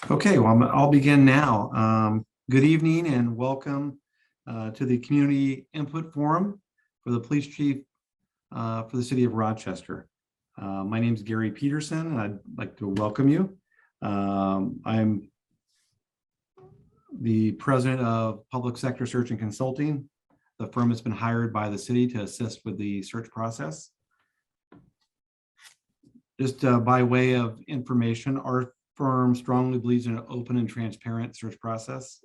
Okay, well, I'll begin now. Good evening and welcome to the Community Input Forum for the Police Chief for the City of Rochester. My name is Gary Peterson, and I'd like to welcome you. I'm the president of Public Sector Search and Consulting. The firm has been hired by the city to assist with the search process. Just by way of information, our firm strongly believes in an open and transparent search process.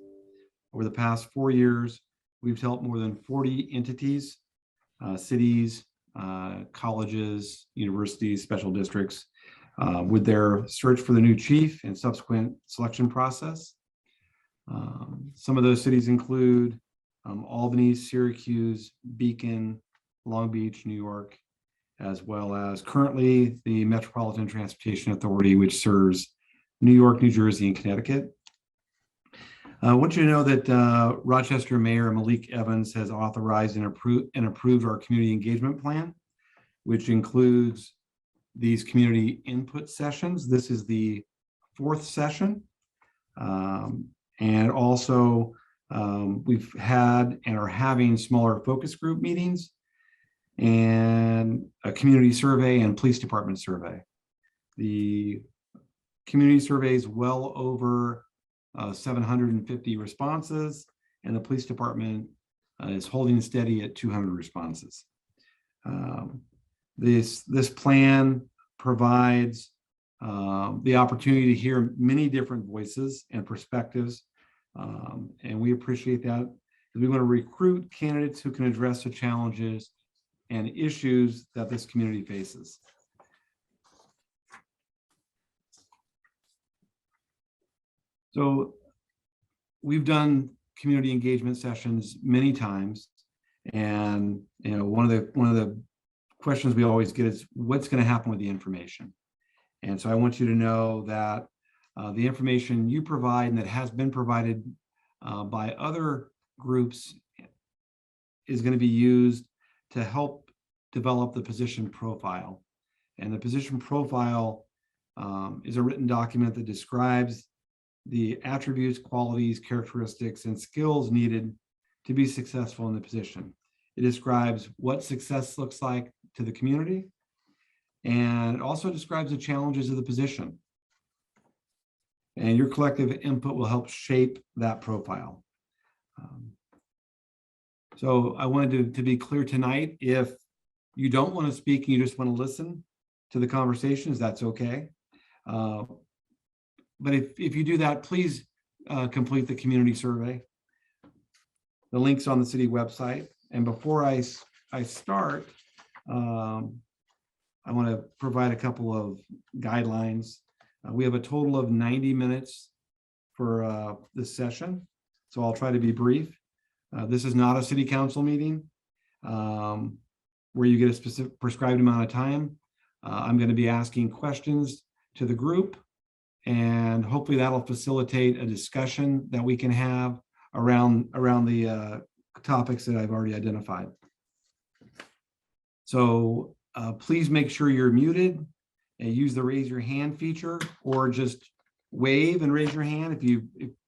Over the past 4 years, we've helped more than 40 entities, cities, colleges, universities, special districts with their search for the new chief and subsequent selection process. Some of those cities include Albany, Syracuse, Beacon, Long Beach, New York, as well as currently the Metropolitan Transportation Authority, which serves New York, New Jersey, and Connecticut. I want you to know that Rochester Mayor Malik Evans has authorized and approved our community engagement plan, which includes these community input sessions. This is the 4th session. And also we've had and are having smaller focus group meetings and a community survey and police department survey. The community survey is well over 750 responses, and the police department is holding steady at 200 responses. This plan provides the opportunity to hear many different voices and perspectives, and we appreciate that. We want to recruit candidates who can address the challenges and issues that this community faces. So we've done community engagement sessions many times, and one of the questions we always get is what's going to happen with the information. And so I want you to know that the information you provide and that has been provided by other groups is going to be used to help develop the position profile. And the position profile is a written document that describes the attributes, qualities, characteristics, and skills needed to be successful in the position. It describes what success looks like to the community, and it also describes the challenges of the position. And your collective input will help shape that profile. So I wanted to be clear tonight, if you don't want to speak and you just want to listen to the conversations, that's okay. But if you do that, please complete the community survey. The link's on the city website. And before I start, I want to provide a couple of guidelines. We have a total of 90 minutes for this session, so I'll try to be brief. This is not a city council meeting where you get a specific prescribed amount of time. I'm going to be asking questions to the group, and hopefully that'll facilitate a discussion that we can have around the topics that I've already identified. So please make sure you're muted and use the raise your hand feature, or just wave and raise your hand if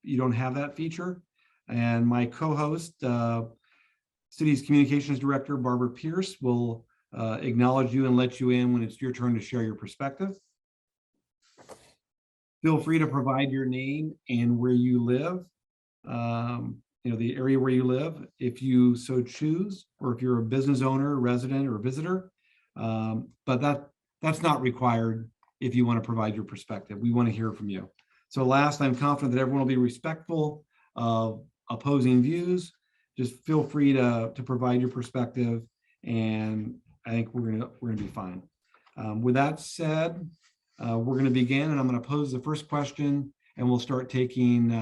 you don't have that feature. And my co-host, City's Communications Director, Barbara Pierce, will acknowledge you and let you in when it's your turn to share your perspective. Feel free to provide your name and where you live, the area where you live, if you so choose, or if you're a business owner, resident, or visitor. But that's not required if you want to provide your perspective. We want to hear from you. So last, I'm confident that everyone will be respectful of opposing views. Just feel free to provide your perspective, and I think we're gonna be fine. With that said, we're going to begin, and I'm going to pose the first question, and we'll start taking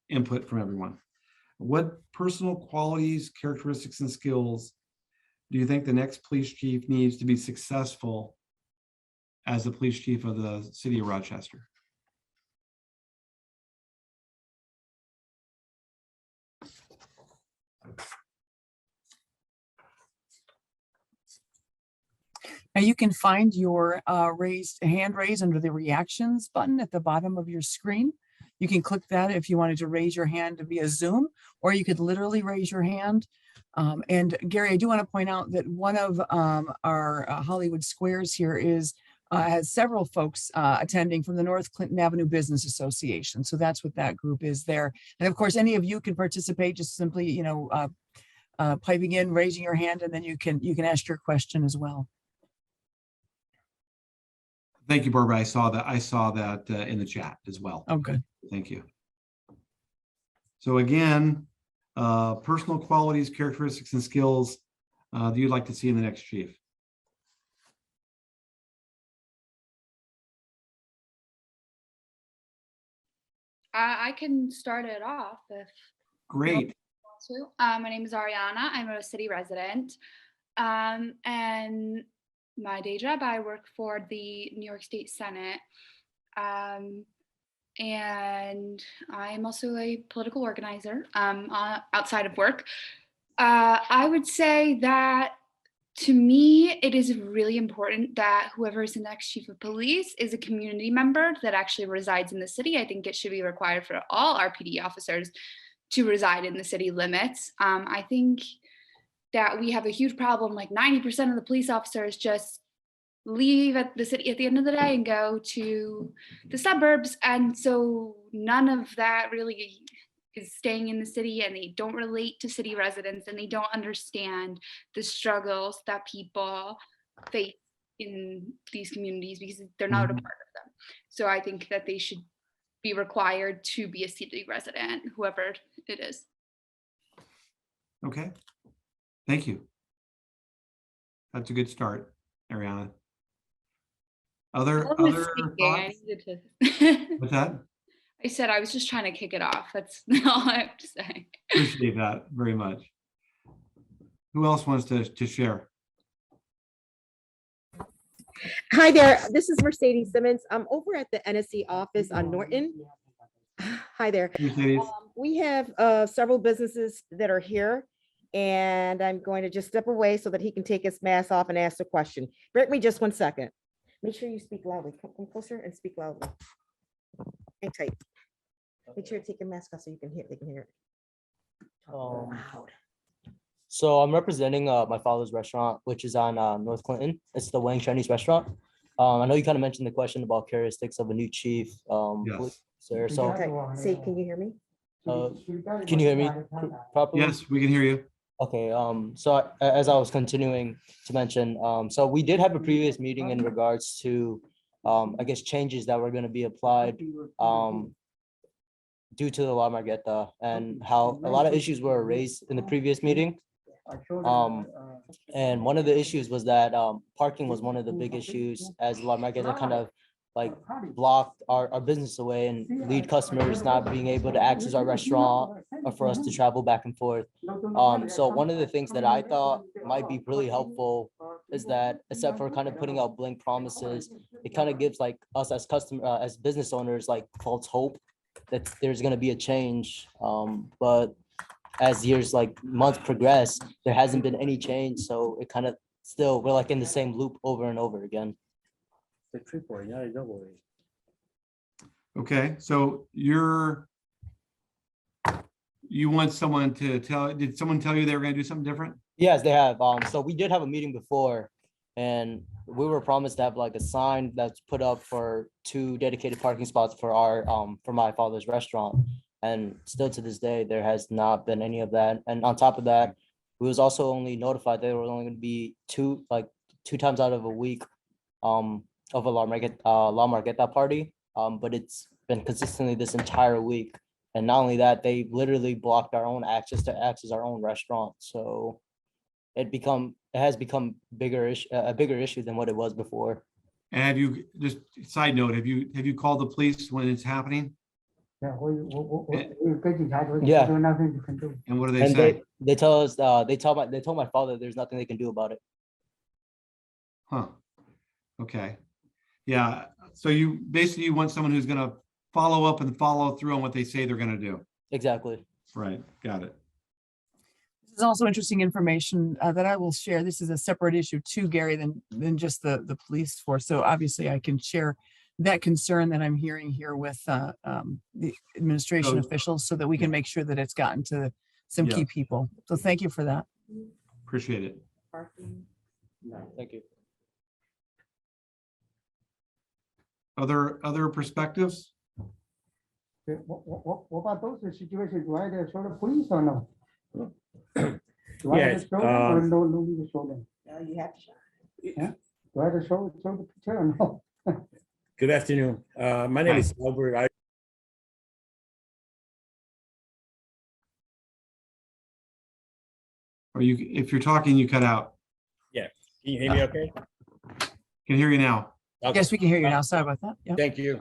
input from everyone. What personal qualities, characteristics, and skills do you think the next police chief needs to be successful as the police chief of the city of Rochester? Now you can find your hand raised under the reactions button at the bottom of your screen. You can click that if you wanted to raise your hand via Zoom, or you could literally raise your hand. And Gary, I do want to point out that one of our Hollywood Squares here has several folks attending from the North Clinton Avenue Business Association. So that's what that group is there. And of course, any of you can participate, just simply, piping in, raising your hand, and then you can ask your question as well. Thank you, Barbara. I saw that in the chat as well. Oh, good. Thank you. So again, personal qualities, characteristics, and skills that you'd like to see in the next chief. I can start it off if Great. you want to. My name is Ariana. I'm a city resident. And my day job, I work for the New York State Senate. And I'm also a political organizer outside of work. I would say that to me, it is really important that whoever is the next chief of police is a community member that actually resides in the city. I think it should be required for all RPD officers to reside in the city limits. I think that we have a huge problem, like 90% of the police officers just leave at the city at the end of the day and go to the suburbs. And so none of that really is staying in the city, and they don't relate to city residents, and they don't understand the struggles that people face in these communities because they're not a part of them. So I think that they should be required to be a city resident, whoever it is. Okay. Thank you. That's a good start, Ariana. Other I thoughts? needed to. What's that? I said I was just trying to kick it off. That's all I have to say. Appreciate that very much. Who else wants to share? Hi there, this is Mercedes Simmons. I'm over at the NSC office on Norton. Hi there. Mercedes? We have several businesses that are here, and I'm going to just step away so that he can take his mask off and ask a question. Bear with me just 1 second. Make sure you speak loudly. Come closer and speak loudly. Hang tight. Make sure you take your mask off so you can hear. They can hear it. Talk loud. So I'm representing my father's restaurant, which is on North Clinton. It's the Wang Chinese restaurant. I know you kind of mentioned the question about characteristics of a new chief. Yes. Sir. So Okay. Say, can you hear me? can you hear me properly? Yes, we can hear you. Okay, so as I was continuing to mention, so we did have a previous meeting in regards to, I guess, changes that were going to be applied due to the La Margueta, and how a lot of issues were raised in the previous meeting. And one of the issues was that parking was one of the big issues, as La Margueta kind of like blocked our business away and lead customers not being able to access our restaurant or for us to travel back and forth. So one of the things that I thought might be really helpful is that, except for kind of putting out blank promises, it kind of gives like us as as business owners, like false hope that there's going to be a change. But as years, like months progress, there hasn't been any change. So it kind of still, we're like in the same loop over and over again. Okay, so you want someone to did someone tell you they were going to do something different? Yes, they have. So we did have a meeting before, and we were promised to have like a sign that's put up for 2 dedicated parking spots for our for my father's restaurant. And still to this day, there has not been any of that. And on top of that, we was also only notified that there were only going to be two times out of a week of a La Margueta party. But it's been consistently this entire week. And not only that, they literally blocked our own access to access our own restaurant. So it has become a bigger issue than what it was before. And have you, just side note, have you called the police when it's happening? Yeah. And what do they And say? they tell us they told my father there's nothing they can do about it. Huh. Okay. Yeah. So you basically want someone who's going to follow up and follow through on what they say they're going to do. Exactly. Right. Got it. This is also interesting information that I will share. This is a separate issue too, Gary, than just the police force. So obviously I can share that concern that I'm hearing here with the administration So- officials so that we can make sure that it's gotten to some Yeah. key people. So thank you for that. Appreciate it. Thank you. Other perspectives? Okay, what about those situations? Why they show the police or no? Do I have Yes, to show them or no need to show them? You have to show. Yeah? Do I have to show the picture or no? Good afternoon. My name is Albert. Or if you're talking, you cut out. Can you hear me okay? Can hear you now. Okay. Yes, we can hear you now. Sorry about that. Yeah. Thank you.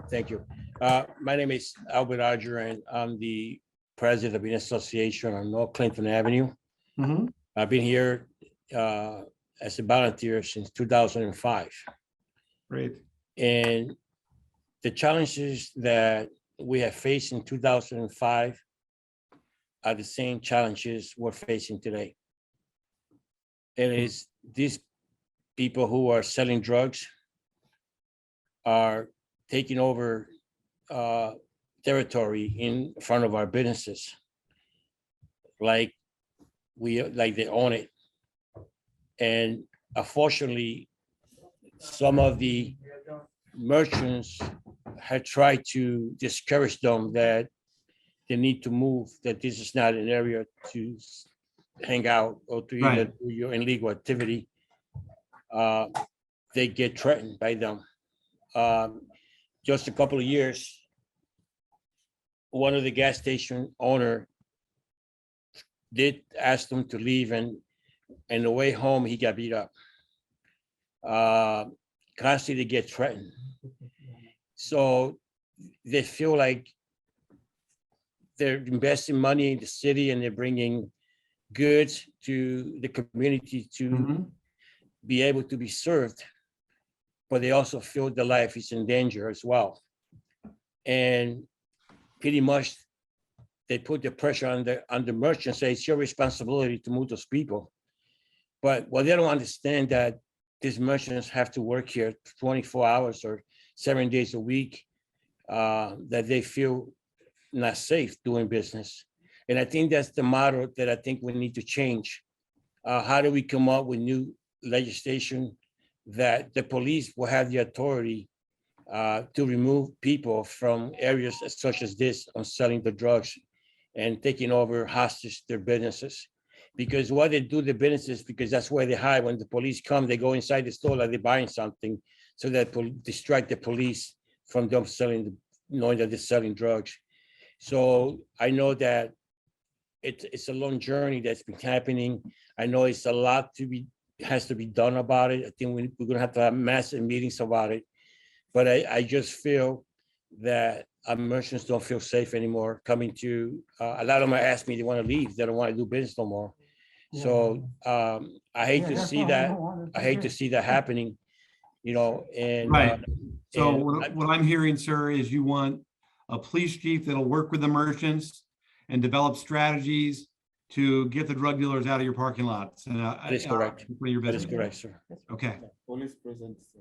Thank you. My name is Albert Arger, and I'm the president of an association on North Clinton Avenue. Mhm. I've been here as a volunteer since 2005. Great. And the challenges that we have faced in 2005 are the same challenges we're facing today. It is these people who are selling drugs are taking over territory in front of our businesses. Like they own it. And unfortunately, some of the merchants had tried to discourage them that they need to move, that this is not an area to hang out or to either Right. do your illegal activity. They get threatened by them. Just a couple of years, one of the gas station owner did ask them to leave, and the way home, he got beat up. Constantly they get threatened. So they feel like they're investing money in the city and they're bringing goods to the community to Mhm. be able to be served, but they also feel their life is in danger as well. And pretty much they put the pressure on the merchant, say it's your responsibility to move those people. But what they don't understand that these merchants have to work here 24 hours or 7 days a week, that they feel not safe doing business. And I think that's the model that I think we need to change. How do we come up with new legislation that the police will have the authority to remove people from areas such as this on selling the drugs and taking over hostage their businesses? Because what they do the businesses, because that's where they hide. When the police come, they go inside the store like they're buying something, so that distract the police from them knowing that they're selling drugs. So I know that it's a long journey that's been happening. I know it's a lot has to be done about it. I think we're gonna have to have massive meetings about it. But I just feel that our merchants don't feel safe anymore coming to, a lot of them ask me, they want to leave. They don't want to do business no more. So I hate to see that. I hate to see that happening, and. Right. So and what I'm hearing, sir, is you want a police chief that'll work with the merchants and develop strategies to get the drug dealers out of your parking lots. And That is correct. for your That is business. correct, sir. Okay. Police presence.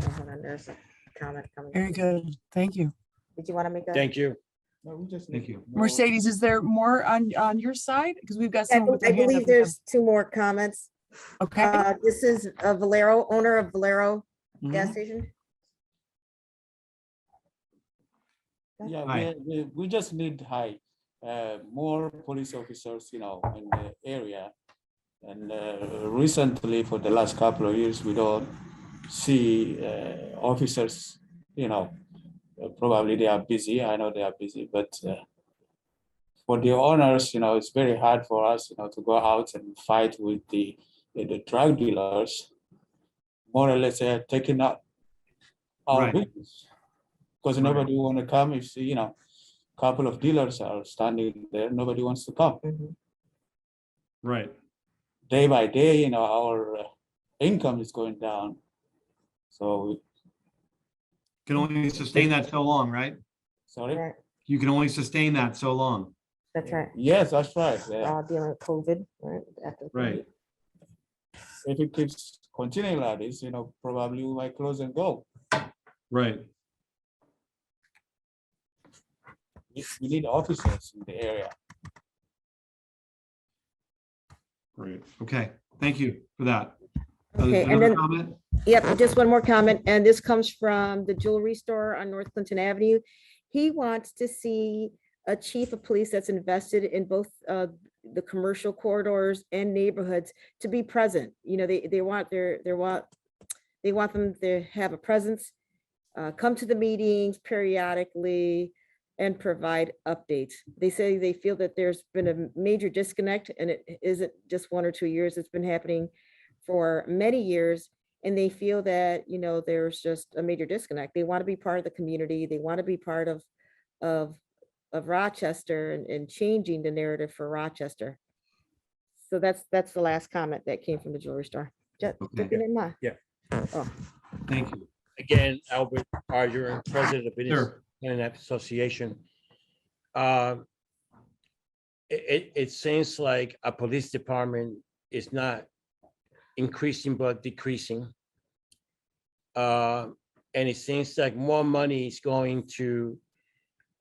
Hold on, there's a comment coming. Very good. Thank you. Did you want to make a? Thank you. Thank you. Mercedes, is there more on your side? Because we've got someone with I their hand believe up. there's two more comments. Okay, This is Valero, owner of Valero Gas Mhm. Station. Yeah, Hi. we just need more police officers, in the area. And recently, for the last couple of years, we don't see officers, probably they are busy. I know they are busy, but for the owners, it's very hard for us, to go out and fight with the drug dealers. More or less, they're taking out our Right. business because nobody want to come. If couple of dealers are standing there, nobody wants to come. Mhm. Right. Day by day, our income is going down. So, Can only sustain that so long, right? sorry. Right, You can only sustain that so long. that's right. Yes, that's right. Yeah. Dealing with COVID, right? After Right. If it keeps continuing like this, probably we might close and go. Right. We need officers in the area. Great. Okay. Thank you for that. Okay, and Another then, comment? yep, just one more comment, and this comes from the jewelry store on North Clinton Avenue. He wants to see a chief of police that's invested in both the commercial corridors and neighborhoods to be present. You know, they want they want them to have a presence, come to the meetings periodically, and provide updates. They say they feel that there's been a major disconnect, and it isn't just 1 or 2 years. It's been happening for many years, and they feel that, you know, there's just a major disconnect. They want to be part of the community. They want to be part of Rochester and changing the narrative for Rochester. So that's the last comment that came from the jewelry store. Okay. Yeah. Oh, Thank you. Again, Albert Arger, President of Business Sure. Planning Association. It seems like a police department is not increasing but decreasing. And it seems like more money is going to,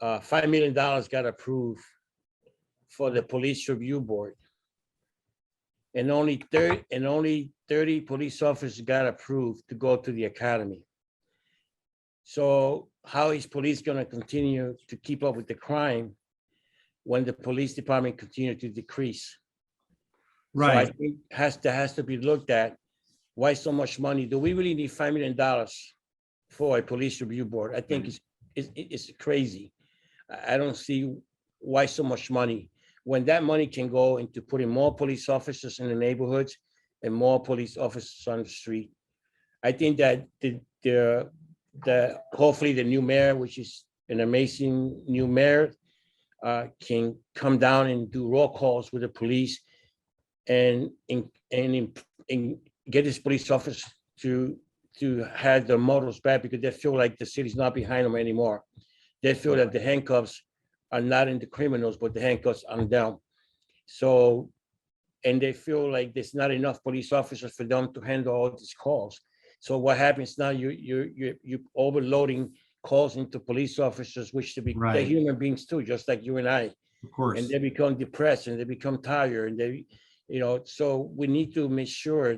$5 million got approved for the police review board. And only 30 police officers got approved to go to the academy. So how is police gonna continue to keep up with the crime when the police department continue to decrease? So I Right. think that has to be looked at. Why so much money? Do we really need $5 million for a police review board? I think it's crazy. I don't see why so much money, when that money can go into putting more police officers in the neighborhoods and more police officers on the street. I think that hopefully the new mayor, which is an amazing new mayor, can come down and do roll calls with the police and get his police officers to have their morals back, because they feel like the city's not behind them anymore. They feel that the handcuffs are not in the criminals, but the handcuffs on them. So, and they feel like there's not enough police officers for them to handle all these calls. So what happens now, you're overloading calls into police officers, which they're Right. human beings too, just like you and I. Of course. And they become depressed and they become tired, and they, you know, so we need to make sure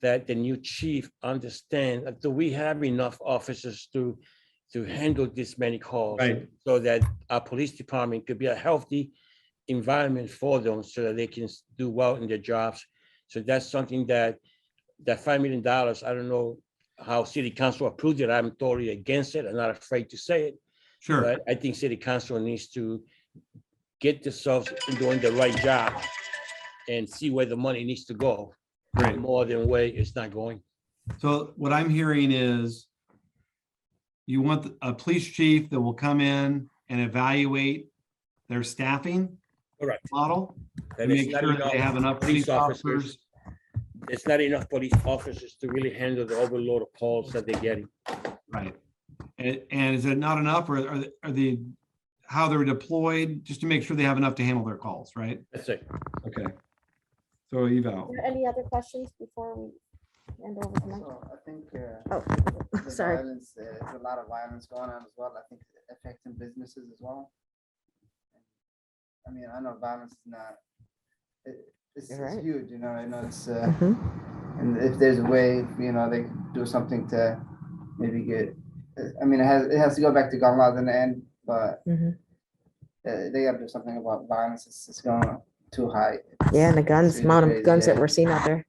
that the new chief understand that do we have enough officers to handle this many calls, Right. so that our police department could be a healthy environment for them, so that they can do well in their jobs. So that's something that $5 million, I don't know how city council approved it. I'm totally against it. I'm not afraid to say it. Sure. But I think city council needs to get themselves doing the right job and see where the money needs to go, Great. more than where it's not going. So what I'm hearing is you want a police chief that will come in and evaluate their staffing Correct. model, And and it's make not sure that they have enough police officers. It's not enough police officers to really handle the overload of calls that they're getting. Right. And is it not enough, or are they, how they're deployed, just to make sure they have enough to handle their calls, right? That's it. Okay. So eval. are there any other questions before we end over tonight? So I think Oh, the sorry. violence, there's a lot of violence going on as well. I think it's affecting businesses as well. I mean, I know violence is not, it's You're right. huge, you know, I know it's, Mhm. and if there's a way, you know, they could do something to maybe get, I mean, it has to go back to gun laws in the end, but Mhm. they gotta do something about violence. It's going too high. Yeah, and the It's guns, really amount of crazy, guns that yeah. we're seeing out there.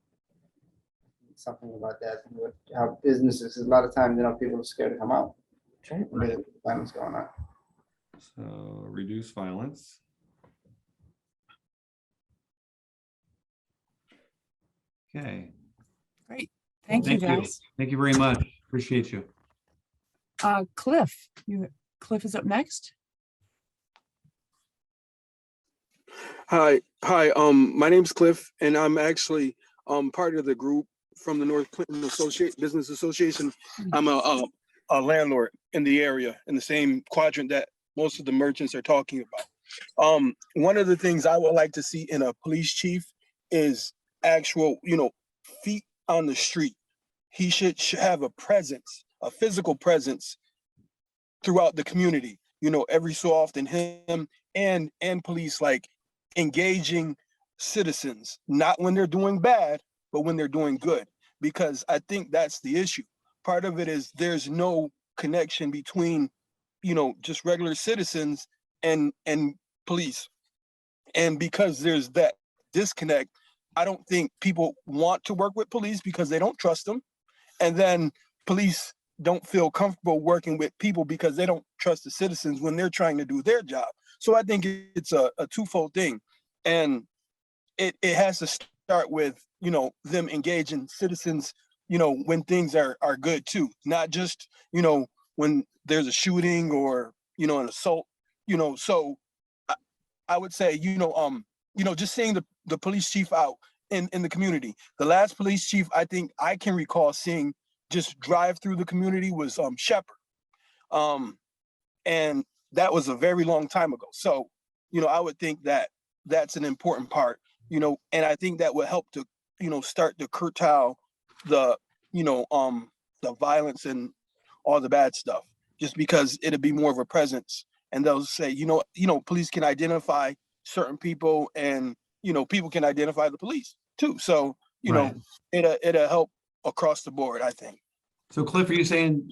Something about that, and how businesses, a lot of times, you know, people are scared to come out. Right. when there's violence going on. So reduce violence. Okay. Great. Thank you, guys. Thank you very much. Appreciate you. Cliff, Cliff is up next. Hi, my name's Cliff, and I'm actually part of the group from the North Clinton Business Association. I'm a landlord in the area, in the same quadrant that most of the merchants are talking about. One of the things I would like to see in a police chief is actual, feet on the street. He should have a presence a physical presence throughout the community. You know, every so often him and police like engaging citizens, not when they're doing bad, but when they're doing good. Because I think that's the issue. Part of it is there's no connection between, you know, just regular citizens and police. And because there's that disconnect, I don't think people want to work with police because they don't trust them. And then police don't feel comfortable working with people because they don't trust the citizens when they're trying to do their job. So I think it's a twofold thing. And it has to start with, you know, them engaging citizens, you know, when things are good too, not just, you know, when there's a shooting or, you know, an assault, you know. So I would say, you know, just seeing the police chief out in the community. The last police chief I think I can recall seeing just drive through the community was Shepherd. And that was a very long time ago. So, you know, I would think that that's an important part, you know, and I think that would help to, you know, start to curtail the, you know, the violence and all the bad stuff, just because it'd be more of a presence. And they'll say, you know, police can identify certain people, and, you know, people can identify the police too. So, you Right. know, it'll help across the board, I think. So Cliff, are you saying,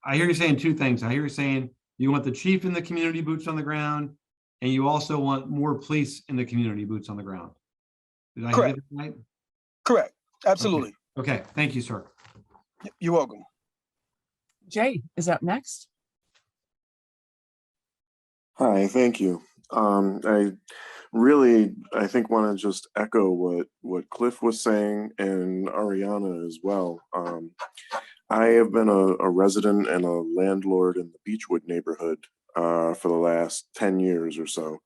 I hear you saying two things. I hear you saying you want the chief in the community boots on the ground, and you also want more police in the community boots on the ground. Did I hear Correct. that right? Correct. Absolutely. Okay, thank you, sir. You're welcome. Jay is up next. Hi, thank you. I think want to just echo what Cliff was saying and Ariana as well. I have been a resident and a landlord in the Beechwood neighborhood for the last 10 years or so.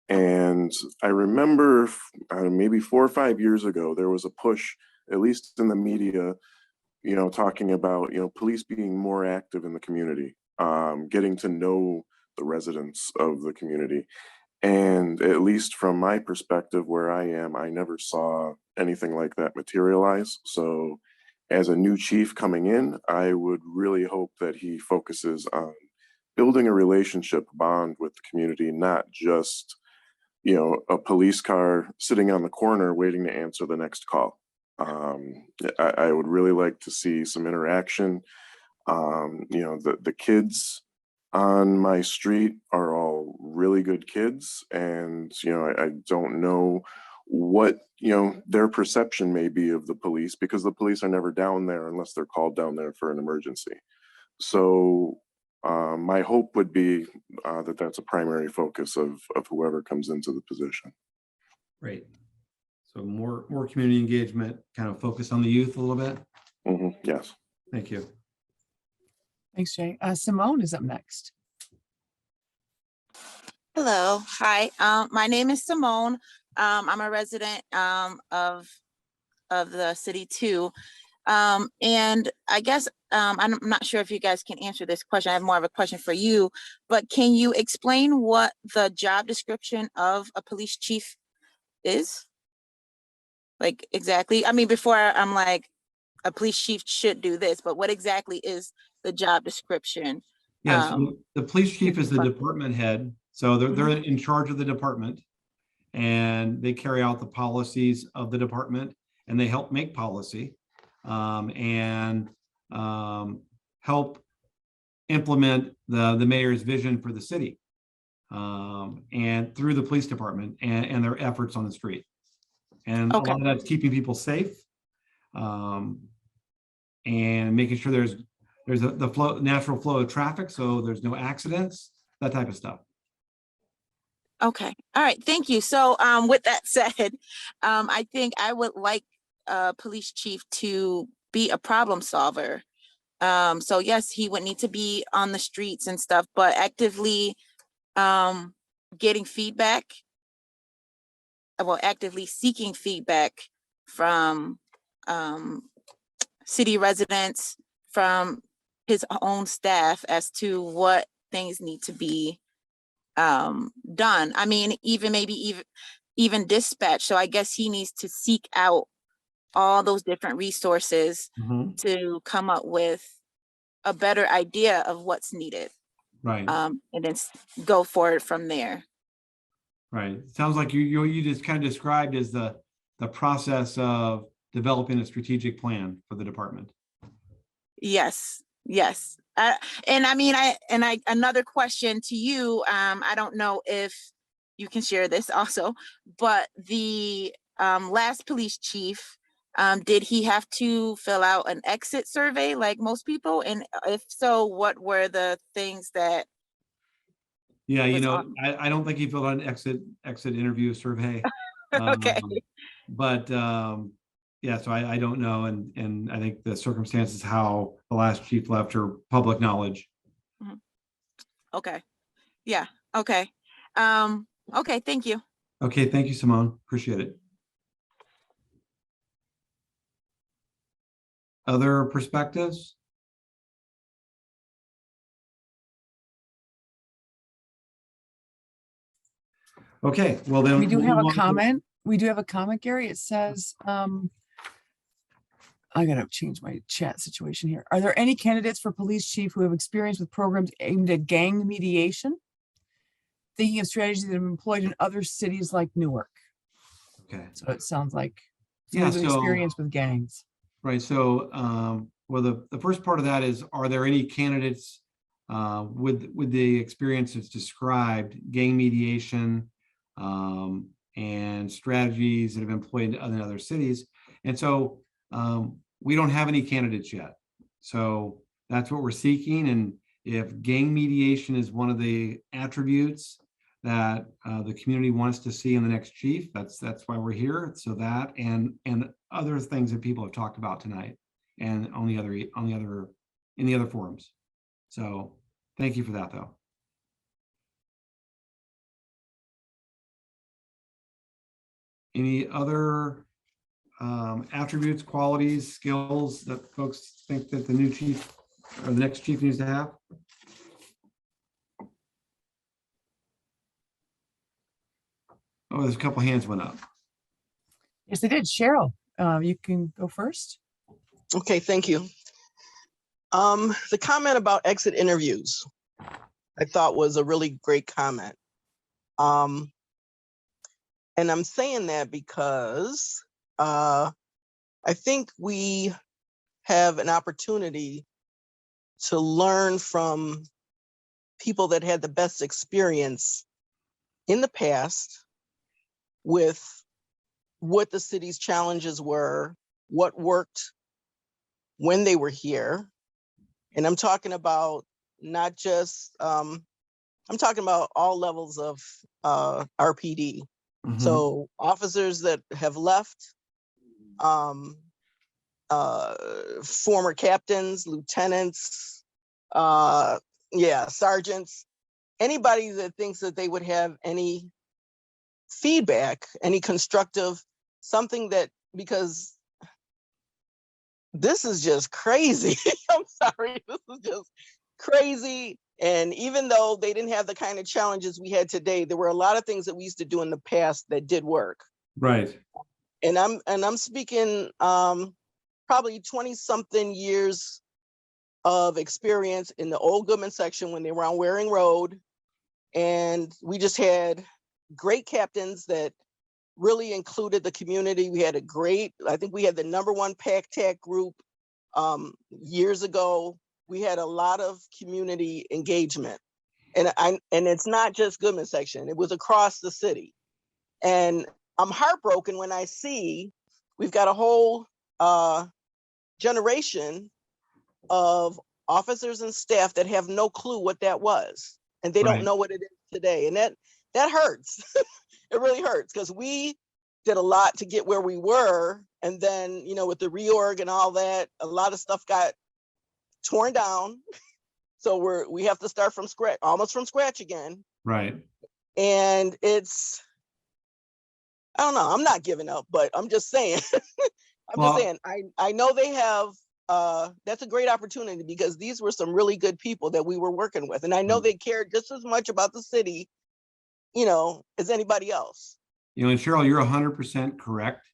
And I remember maybe 4 or 5 years ago, there was a push, at least in the media, you know, talking about, you know, police being more active in the community, getting to know the residents of the community. And at least from my perspective where I am, I never saw anything like that materialize. So as a new chief coming in, I would really hope that he focuses on building a relationship bond with the community, not just, you know, a police car sitting on the corner waiting to answer the next call. I would really like to see some interaction. You know, the kids on my street are all really good kids, and, you know, I don't know what, you know, their perception may be of the police, because the police are never down there unless they're called down there for an emergency. So my hope would be that that's a primary focus of whoever comes into the position. Great. So more community engagement, kind of focus on the youth a little bit. Yes. Thank you. Thanks, Jay. Simone is up next. Hello, hi. My name is Simone. I'm a resident of the city too. And I guess I'm not sure if you guys can answer this question. I have more of a question for you, but can you explain what the job description of a police chief is? Like exactly, I mean, before I'm like, a police chief should do this, but what exactly is the job description? Yes, the police chief is the department head. So they're in charge of the department, and they carry out the policies of the department, and they help make policy and help implement the mayor's vision for the city and through the police department and their efforts on the street. And a lot of that's keeping people safe and making sure there's the natural flow of traffic, so there's no accidents, that type of stuff. Okay, all right, thank you. So with that said, I think I would like a police chief to be a problem solver. So yes, he would need to be on the streets and stuff, but actively getting feedback, well, actively seeking feedback from city residents, from his own staff as to what things need to be done. I mean, even dispatch. So I guess he needs to seek out all those different resources to come up with a better idea of what's needed. Right, And then go forward from there. right. Sounds like you just kind of described as the process of developing a strategic plan for the department. Yes, yes. And I mean, another question to you, I don't know if you can share this also, but the last police chief, did he have to fill out an exit survey like most people? And if so, what were the things that? Yeah, you was know, on- I don't think he filled out an exit interview survey. Okay. But yeah, so I don't know, and I think the circumstances how the last chief left are public knowledge. Okay. Yeah. Okay. Okay. Thank you. Okay, thank you, Simone. Appreciate it. Other perspectives? Okay, well then. We do we'll have move a on to- comment. We do have a comment, Gary. It says, I gotta change my chat situation here. Are there any candidates for police chief who have experience with programs aimed at gang mediation? Thinking of strategies that have been employed in other cities like Newark. Okay, So it sounds like yeah, someone with so, experience with gangs. right, so, well, the first part of that is, are there any candidates with the experience that's described, gang mediation, and strategies that have been employed in other cities? And so we don't have any candidates yet. So that's what we're seeking. And if gang mediation is one of the attributes that the community wants to see in the next chief, that's why we're here. So that and other things that people have talked about tonight and in the other forums. So thank you for that, though. Any other attributes, qualities, skills that folks think that the new chief or the next chief needs to have? Oh, there's a couple hands went up. Yes, they did. Cheryl, you can go first. Okay, thank you. The comment about exit interviews, I thought was a really great comment. And I'm saying that because I think we have an opportunity to learn from people that had the best experience in the past with what the city's challenges were, what worked when they were here. And I'm talking about not just, I'm talking about all levels of RPD. Mhm. So officers that have left, former captains, lieutenants, sergeants, anybody that thinks that they would have any feedback, any constructive, something that, because this is just crazy. I'm sorry, this is just crazy. And even though they didn't have the kind of challenges we had today, there were a lot of things that we used to do in the past that did work. Right. And I'm speaking probably 20 something years of experience in the old Goodman section when they were on Waring Road. And we just had great captains that really included the community. We had I think we had the #1 PAC-TAC group years ago. We had a lot of community engagement. And it's not just Goodman section, it was across the city. And I'm heartbroken when I see we've got a whole generation of officers and staff that have no clue what that was. And they Right. don't know what it is today. And that hurts. It really hurts because we did a lot to get where we were. And then, with the reorg and all that, a lot of stuff got torn down. So we have to start from scratch, almost from scratch again. Right. And I don't know, I'm not giving up, but I'm just saying, I know they have, that's a great opportunity because these were some really good people that we were working with. And I know they cared just as much about the city, as anybody else. And Cheryl, you're 100% correct.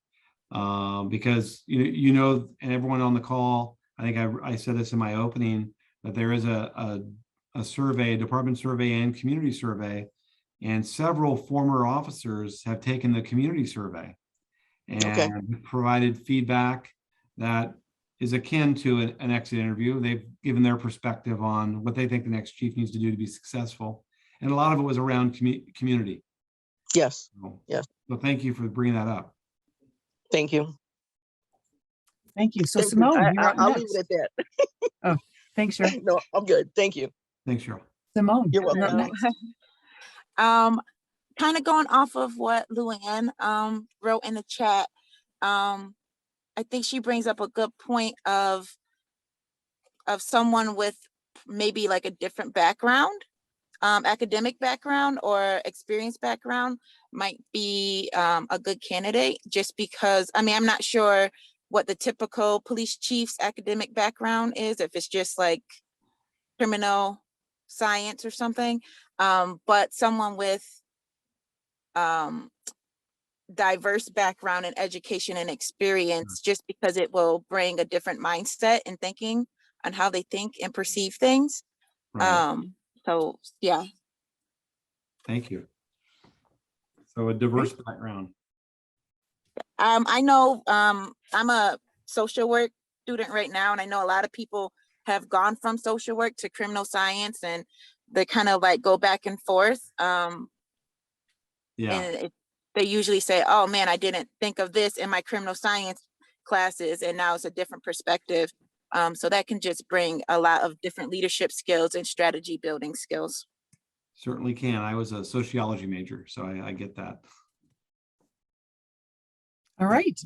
Because, and everyone on the call, I think I said this in my opening, that there is a survey, department survey and community survey, and several former officers have taken the community survey Okay. and provided feedback that is akin to an exit interview. They've given their perspective on what they think the next chief needs to do to be successful. And a lot of it was around community. Yes, So, yes. So thank you for bringing that up. thank you. Thank you. So Thank you. Simone, you're up I'll leave next. it at Oh, thanks, Cheryl. that. No, I'm good. Thank you. Thanks, Cheryl. Simone, You're you're up welcome. next. Kind of going off of what Luann wrote in the chat. I think she brings up a good point of someone with maybe like a different background, academic background or experience background might be a good candidate, just because, I mean, I'm not sure what the typical police chief's academic background is, if it's just like criminal science or something, but someone with diverse background in education and experience, just because it will bring a different mindset and thinking on how they think and perceive things. Right. So yeah. Thank you. So a diverse background. I know I'm a social work student right now, and I know a lot of people have gone from social work to criminal science, and they kind of like go back and forth. Yeah. And they usually say, oh man, I didn't think of this in my criminal science classes, and now it's a different perspective. So that can just bring a lot of different leadership skills and strategy building skills. Certainly can. I was a sociology major, so I get that. All right,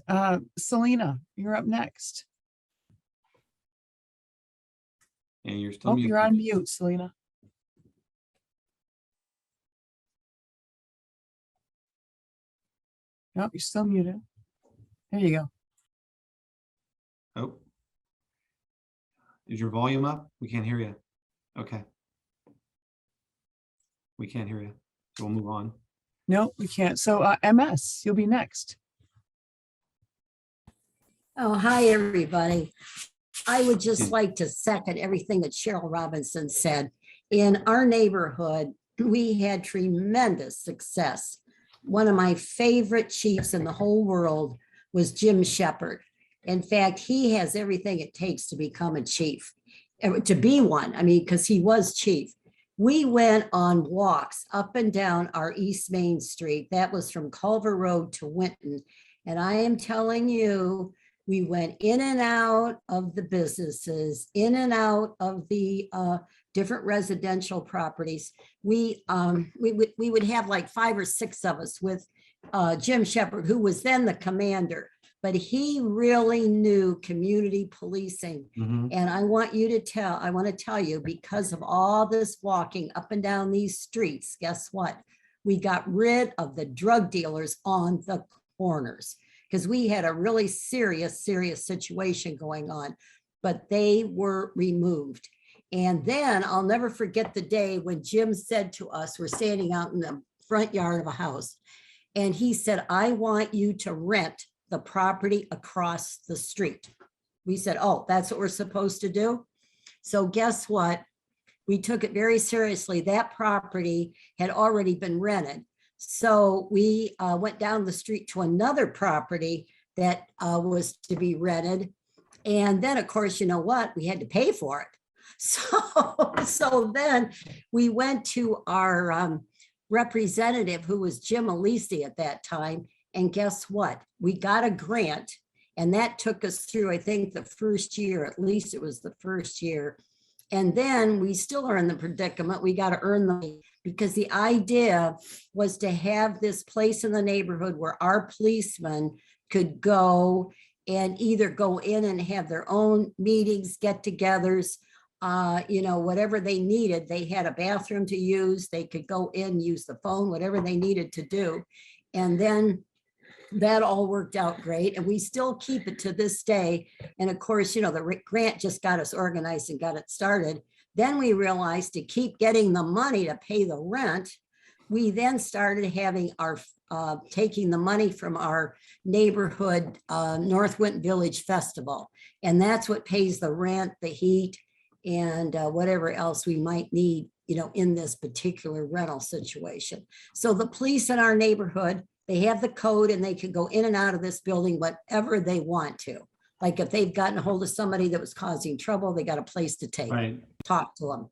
Selena, you're up next. And you're still Oh, muted. you're on mute, Selena. Nope, you're still muted. There you go. Oh. Is your volume up? We can't hear you. Okay. We can't hear you. So we'll move on. No, we can't. So MS, you'll be next. Oh, hi, everybody. I would just Hmm. like to second everything that Cheryl Robinson said. In our neighborhood, we had tremendous success. One of my favorite chiefs in the whole world was Jim Shepherd. In fact, he has everything it takes to become a chief, to be one. I mean, because he was chief. We went on walks up and down our East Main Street. That was from Culver Road to Winton. And I am telling you, we went in and out of the businesses, in and out of the different residential properties. We would have like 5 or 6 of us with Jim Shepherd, who was then the commander, but he really knew community policing. Mhm. And I want to tell you, because of all this walking up and down these streets, guess what? We got rid of the drug dealers on the corners, because we had a really serious situation going on, but they were removed. And then I'll never forget the day when Jim said to us, we're standing out in the front yard of a house, and he said, I want you to rent the property across the street. We said, oh, that's what we're supposed to do? So guess what? We took it very seriously. That property had already been rented. So we went down the street to another property that was to be rented. And then, of course, you know what? We had to pay for it. So then we went to our representative, who was Jim Alisi at that time. And guess what? We got a grant, and that took us through, I think, the first year, at least it was the first year. And then we still are in the predicament. We got to earn the money, because the idea was to have this place in the neighborhood where our policemen could go and either go in and have their own meetings, get-togethers, whatever they needed. They had a bathroom to use. They could go in, use the phone, whatever they needed to do. And then that all worked out great, and we still keep it to this day. And of course, the grant just got us organized and got it started. Then we realized to keep getting the money to pay the rent, we then started having our taking the money from our neighborhood North Winton Village Festival, and that's what pays the rent, the heat, and whatever else we might need, in this particular rental situation. So the police in our neighborhood, they have the code and they can go in and out of this building whatever they want to. Like if they've gotten a hold of somebody that was causing trouble, they got a place to take, Right. talk to them.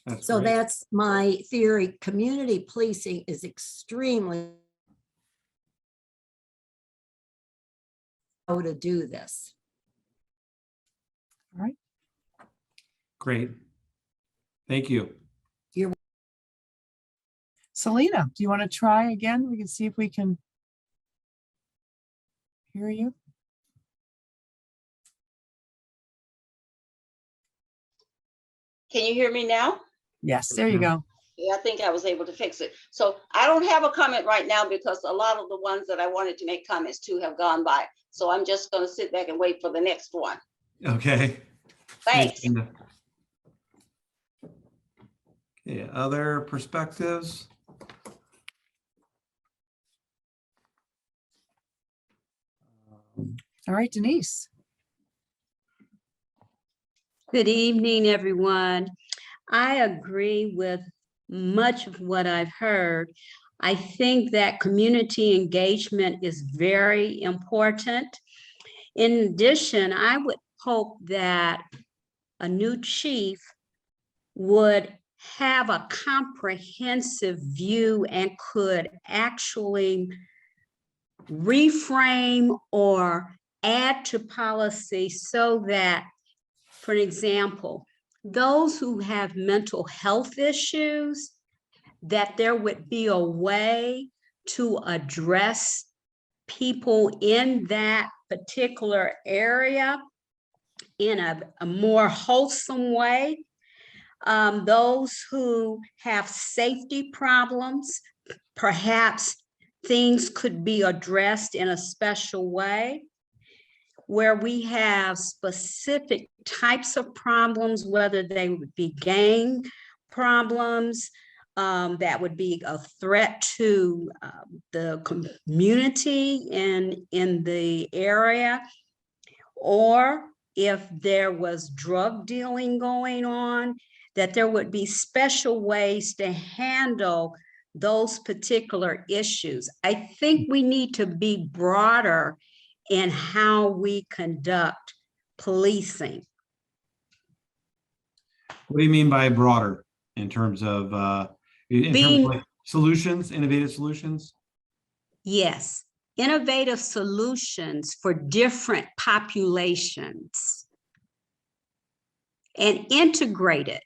That's So great. that's my theory. Community policing is extremely how to do this. All right. Great. Thank you. Selena, do you want to try again? We can see if we can hear you. Can you hear me now? Yes, there you go. Yeah, I think I was able to fix it. So I don't have a comment right now because a lot of the ones that I wanted to make comments to have gone by. So I'm just going to sit back and wait for the next one. Okay. Thanks. Linda. Okay, other perspectives? All right, Denise. Good evening, everyone. I agree with much of what I've heard. I think that community engagement is very important. In addition, I would hope that a new chief would have a comprehensive view and could actually reframe or add to policy so that, for example, those who have mental health issues, that there would be a way to address people in that particular area in a more wholesome way. Those who have safety problems, perhaps things could be addressed in a special way. Where we have specific types of problems, whether they would be gang problems, that would be a threat to the community in the area, or if there was drug dealing going on, that there would be special ways to handle those particular issues. I think we need to be broader in how we conduct policing. What do you mean by broader in terms of like solutions, innovative solutions? Yes, innovative solutions for different populations and integrated.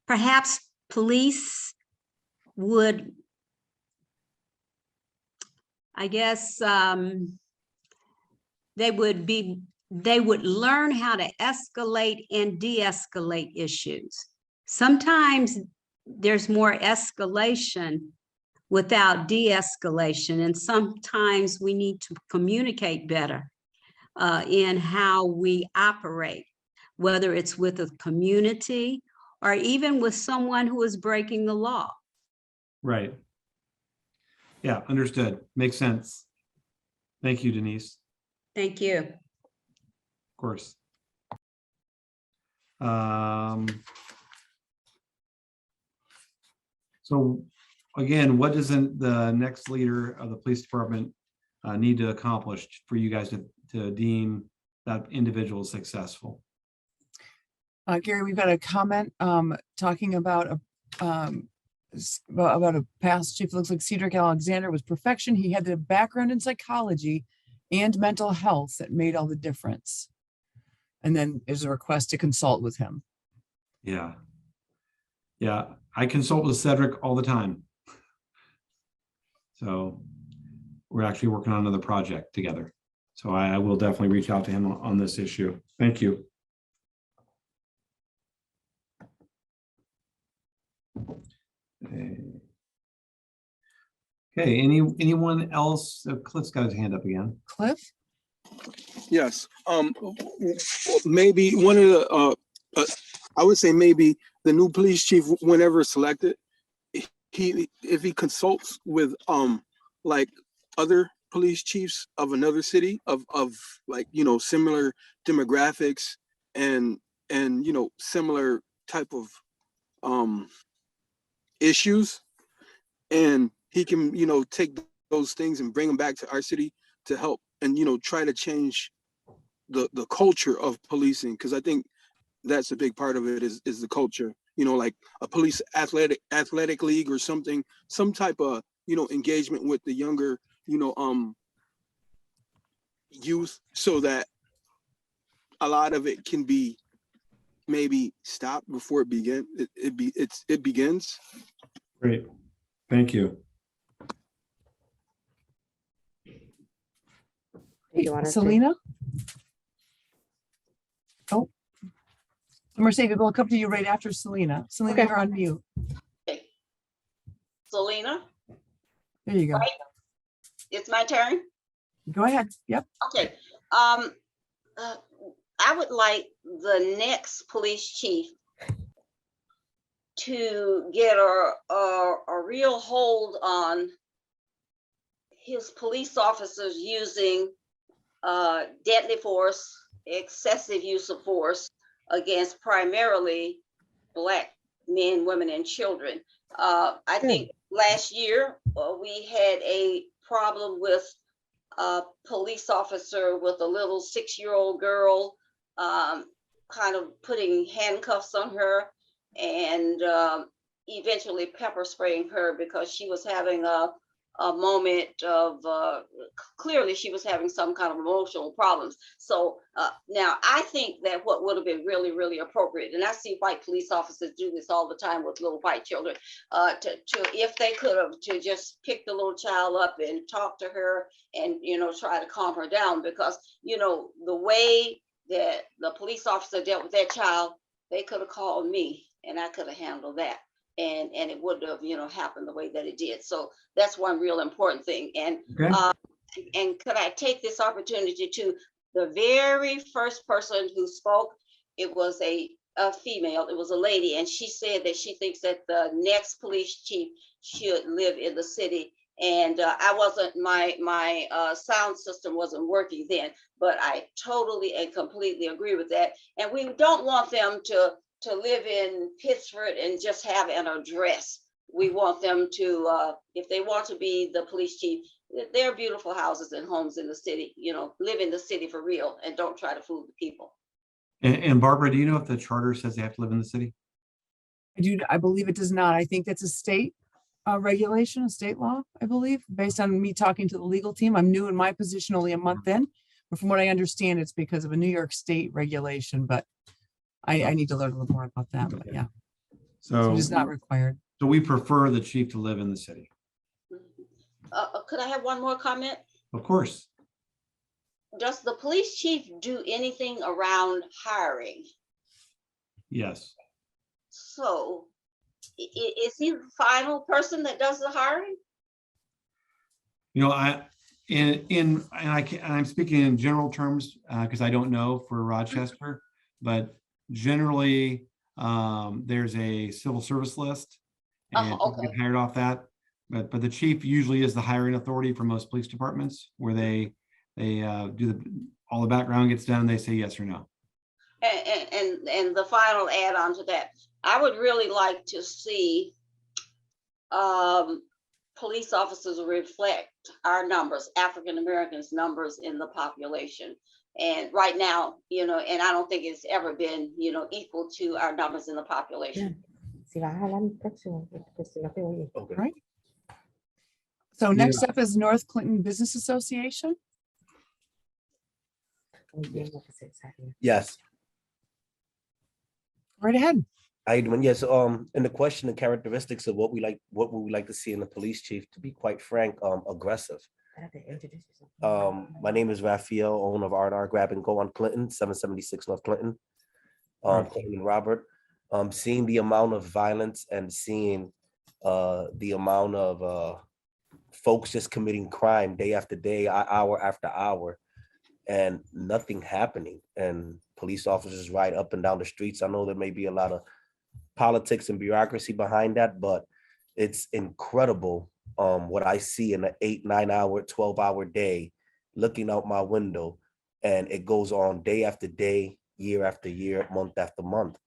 Perhaps police would, I guess, they would learn how to escalate and de-escalate issues. Sometimes there's more escalation without de-escalation, and sometimes we need to communicate better in how we operate, whether it's with a community or even with someone who is breaking the law. Right. Yeah, understood. Makes sense. Thank you, Denise. Thank you. Of course. So again, what doesn't the next leader of the police department need to accomplish for you guys to deem that individual successful? Gary, we've got a comment talking about a past chief. Looks like Cedric Alexander was perfection. He had the background in psychology and mental health that made all the difference. And then there's a request to consult with him. Yeah. Yeah, I consult with Cedric all the time. So we're actually working on another project together. So I will definitely reach out to him on this issue. Thank you. Okay, anyone else? Cliff's got his hand up again. Cliff? Yes, maybe one of the, I would say maybe the new police chief, whenever selected, if he consults with like other police chiefs of another city of like, similar demographics and, similar type of issues. And he can, take those things and bring them back to our city to help and, try to change the culture of policing. Cause I think that's a big part of it is the culture, like a police athletic league or something, some type of, engagement with the younger, youth, so that a lot of it can be maybe stopped before it begins. Great. Thank you. You want us to- Selena? Oh. Mercedes, we'll come to you right after Selena. Selena, Okay. you're on mute. Selena, There you go. right? It's my turn. Go ahead. Yep. Okay. I would like the next police chief to get a real hold on his police officers using deadly force, excessive use of force against primarily Black men, women, and children. I think last year we had a problem with a police officer with a little 6-year-old girl, kind of putting handcuffs on her and eventually pepper spraying her because she was having a moment of, clearly she was having some kind of emotional problems. So now I think that what would have been really, really appropriate, and I see white police officers do this all the time with little white children, if they could have, to just pick the little child up and talk to her and, try to calm her down, because, the way that the police officer dealt with that child, they could have called me and I could have handled that. And it would have, happened the way that it did. So that's one real important thing. And Okay. And could I take this opportunity to, the very first person who spoke, it was a female, it was a lady, and she said that she thinks that the next police chief should live in the city. And I wasn't, my sound system wasn't working then, but I totally and completely agree with that. And we don't want them to live in Pittsford and just have an address. We want them to, if they want to be the police chief, there are beautiful houses and homes in the city, live in the city for real and don't try to fool the people. And Barbara, do you know if the charter says they have to live in the city? I believe it does not. I think that's a state regulation, a state law, I believe, based on me talking to the legal team. I'm new in my position, only a month in, but from what I understand, it's because of a New York State regulation, but I need to learn a little more about that, but yeah. So it is not required. So we prefer the chief to live in the city. Could I have one more comment? Of course. Does the police chief do anything around hiring? Yes. So is he the final person that does the hiring? I'm speaking in general terms because I don't know for Rochester, but generally there's a civil service list and people get hired off that. But the chief usually is the hiring authority for most police departments, where they do all the background gets done and they say yes or no. And the final add on to that, I would really like to see police officers reflect our numbers, African Americans numbers in the population. And right now, and I don't think it's ever been, equal to our numbers in the population. Right. So next up is North Clinton Business Association. Yes. Right ahead. Yes. And the question and characteristics of what we like to see in the police chief, to be quite frank, aggressive. My name is Raphael, owner of R&R Grab and Go on Clinton, 776 North Clinton. Clinton and Robert. Seeing the amount of violence and seeing the amount of folks just committing crime day after day, hour after hour, and nothing happening. And police officers ride up and down the streets. I know there may be a lot of politics and bureaucracy behind that, but it's incredible what I see in an 8, 9 hour, 12-hour day, looking out my window, and it goes on day after day, year after year, month after month.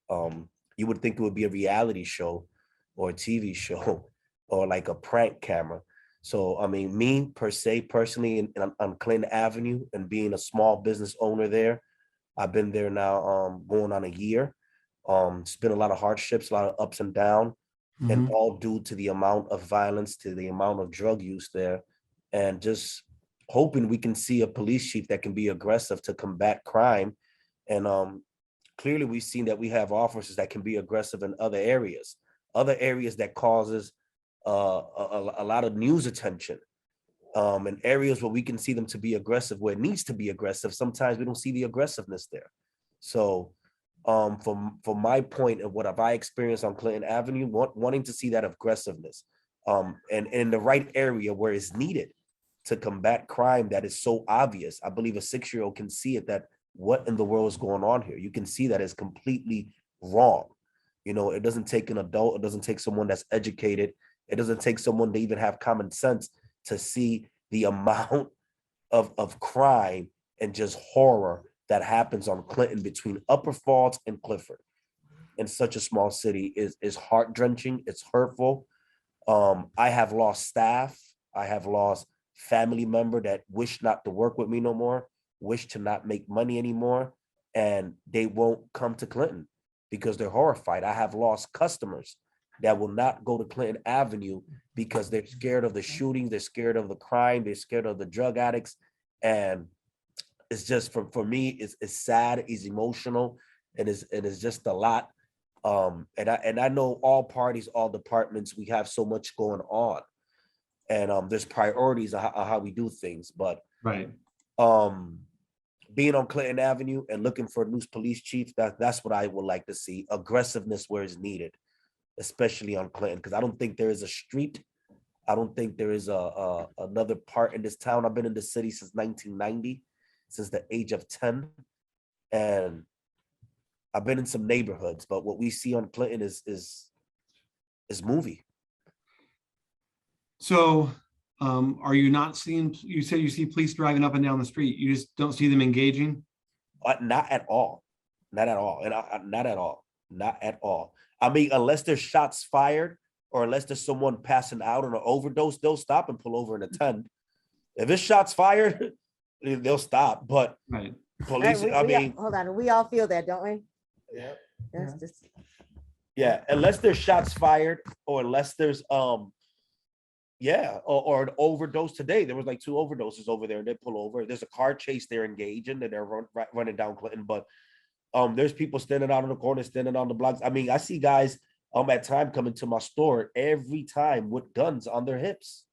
You would think it would be a reality show or a TV show or like a prank camera. So, I mean, me per se, personally, on Clinton Avenue and being a small business owner there, I've been there now going on a year. It's been a lot of hardships, a lot of ups and downs, and all due to the amount of violence, to the amount of drug use there, and just hoping we can see a police chief that can be aggressive to combat crime. And clearly we've seen that we have officers that can be aggressive in other areas that causes a lot of news attention, and areas where we can see them to be aggressive, where it needs to be aggressive. Sometimes we don't see the aggressiveness there. So from my point of what have I experienced on Clinton Avenue, wanting to see that aggressiveness, and in the right area where it's needed to combat crime that is so obvious. I believe a 6-year-old can see it, that what in the world is going on here. You can see that it's completely wrong. You know, it doesn't take an adult, it doesn't take someone that's educated, it doesn't take someone to even have common sense to see the amount of crime and just horror that happens on Clinton between Upper Falls and Clifford in such a small city is heart-wrenching. It's hurtful. I have lost staff. I have lost family member that wish not to work with me no more, wish to not make money anymore, and they won't come to Clinton because they're horrified. I have lost customers that will not go to Clinton Avenue because they're scared of the shootings, they're scared of the crime, they're scared of the drug addicts. And it's just, for me, it's sad, it's emotional, and it's just a lot. And I know all parties, all departments, we have so much going on, and there's priorities of how we do things. But right, being on Clinton Avenue and looking for a new police chief, that's what I would like to see. Aggressiveness where it's needed, especially on Clinton, because I don't think there is a street. I don't think there is another part in this town. I've been in the city since 1990, since the age of 10, and I've been in some neighborhoods, but what we see on Clinton is movie. So are you not seeing, you say you see police driving up and down the street, you just don't see them engaging? Not at all. Not at all. And not at all. Not at all. I mean, unless there's shots fired or unless there's someone passing out on an overdose, they'll stop and pull over and attend. If it's shots fired, they'll stop. But right. Police, I mean, hold on. We all feel that, don't we? Yeah. That's just. Yeah, unless there's shots fired or unless there's yeah, or an overdose. Today there was like 2 overdoses over there and they pull over. There's a car chase they're engaged in and they're running down Clinton. But there's people standing out on the corner, standing on the blocks. I mean, I see guys at time coming to my store every time with guns on their hips.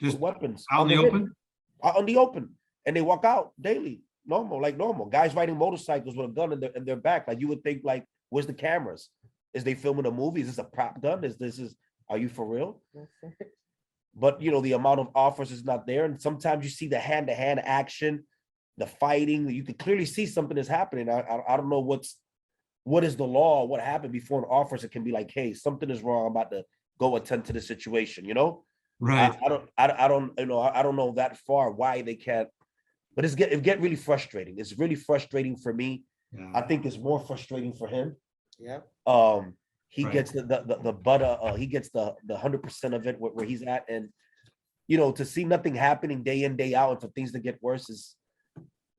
Just weapons out in the open? Out in the open. And they walk out daily. Normal. Guys riding motorcycles with a gun in their back. Like you would think, like, where's the cameras? Is they filming a movie? Is this a prop gun? Are you for real? But you know, the amount of offers is not there. And sometimes you see the hand-to-hand action, the fighting. You can clearly see something is happening. I don't know what is the law, what happened before an officer can be like, hey, something is wrong. I'm about to go attend to the situation, you know? Right. I don't know that far why they can't. But it get really frustrating. It's really frustrating for me. Yeah. I think it's more frustrating for him. Yeah. He Right. gets the butter. He gets the 100% of it where he's at, and you know, to see nothing happening day in, day out, and for things to get worse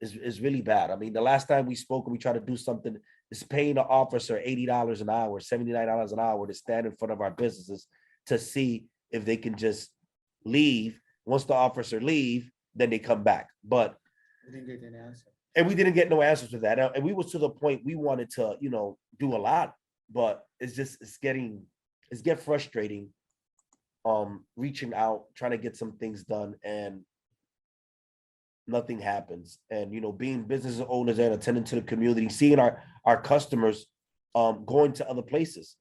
is really bad. I mean, the last time we spoke and we tried to do something, is paying an officer $80 an hour, $79 an hour to stand in front of our businesses to see if they can just leave. Once the officer leave, then they come back. But We didn't get an answer. and we didn't get no answers to that. And we was to the point we wanted to, you know, do a lot, but it's get frustrating. Reaching out, trying to get some things done, and nothing happens. And you know, being business owners and attending to the community, seeing our customers going to other places.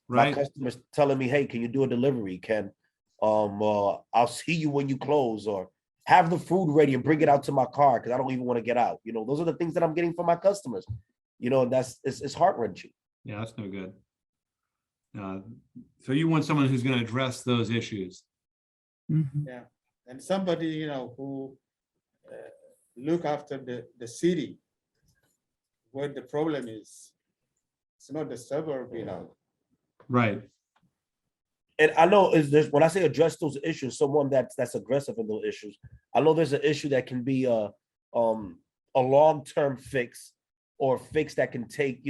Right. My customers telling me, hey, can you do a delivery? Can I'll see you when you close, or have the food ready and bring it out to my car because I don't even want to get out. You know, those are the things that I'm getting from my customers. You know, and it's heart-wrenching. Yeah, that's no good. So you want someone who's going to address those issues. Mhm. Yeah, and somebody, who look after the city where the problem is. It's not the suburb, Right. And I know is there's when I say address those issues, someone that's aggressive in those issues. I know there's an issue that can be a long-term fix or fix that can take,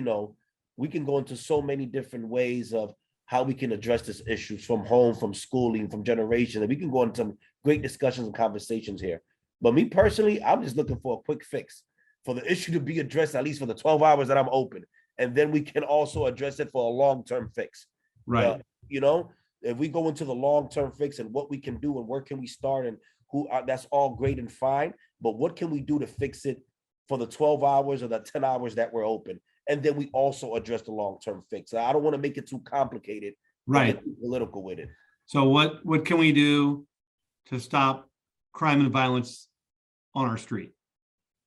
we can go into so many different ways of how we can address this issues from home, from schooling, from generation. And we can go into some great discussions and conversations here. But me personally, I'm just looking for a quick fix for the issue to be addressed, at least for the 12 hours that I'm open. And then we can also address it for a long-term fix. Right. If we go into the long-term fix and what we can do and where can we start and that's all great and fine. But what can we do to fix it for the 12 hours or the 10 hours that we're open? And then we also address the long-term fix. I don't want to make it too complicated. Right. Get too political with it. So what can we do to stop crime and violence on our street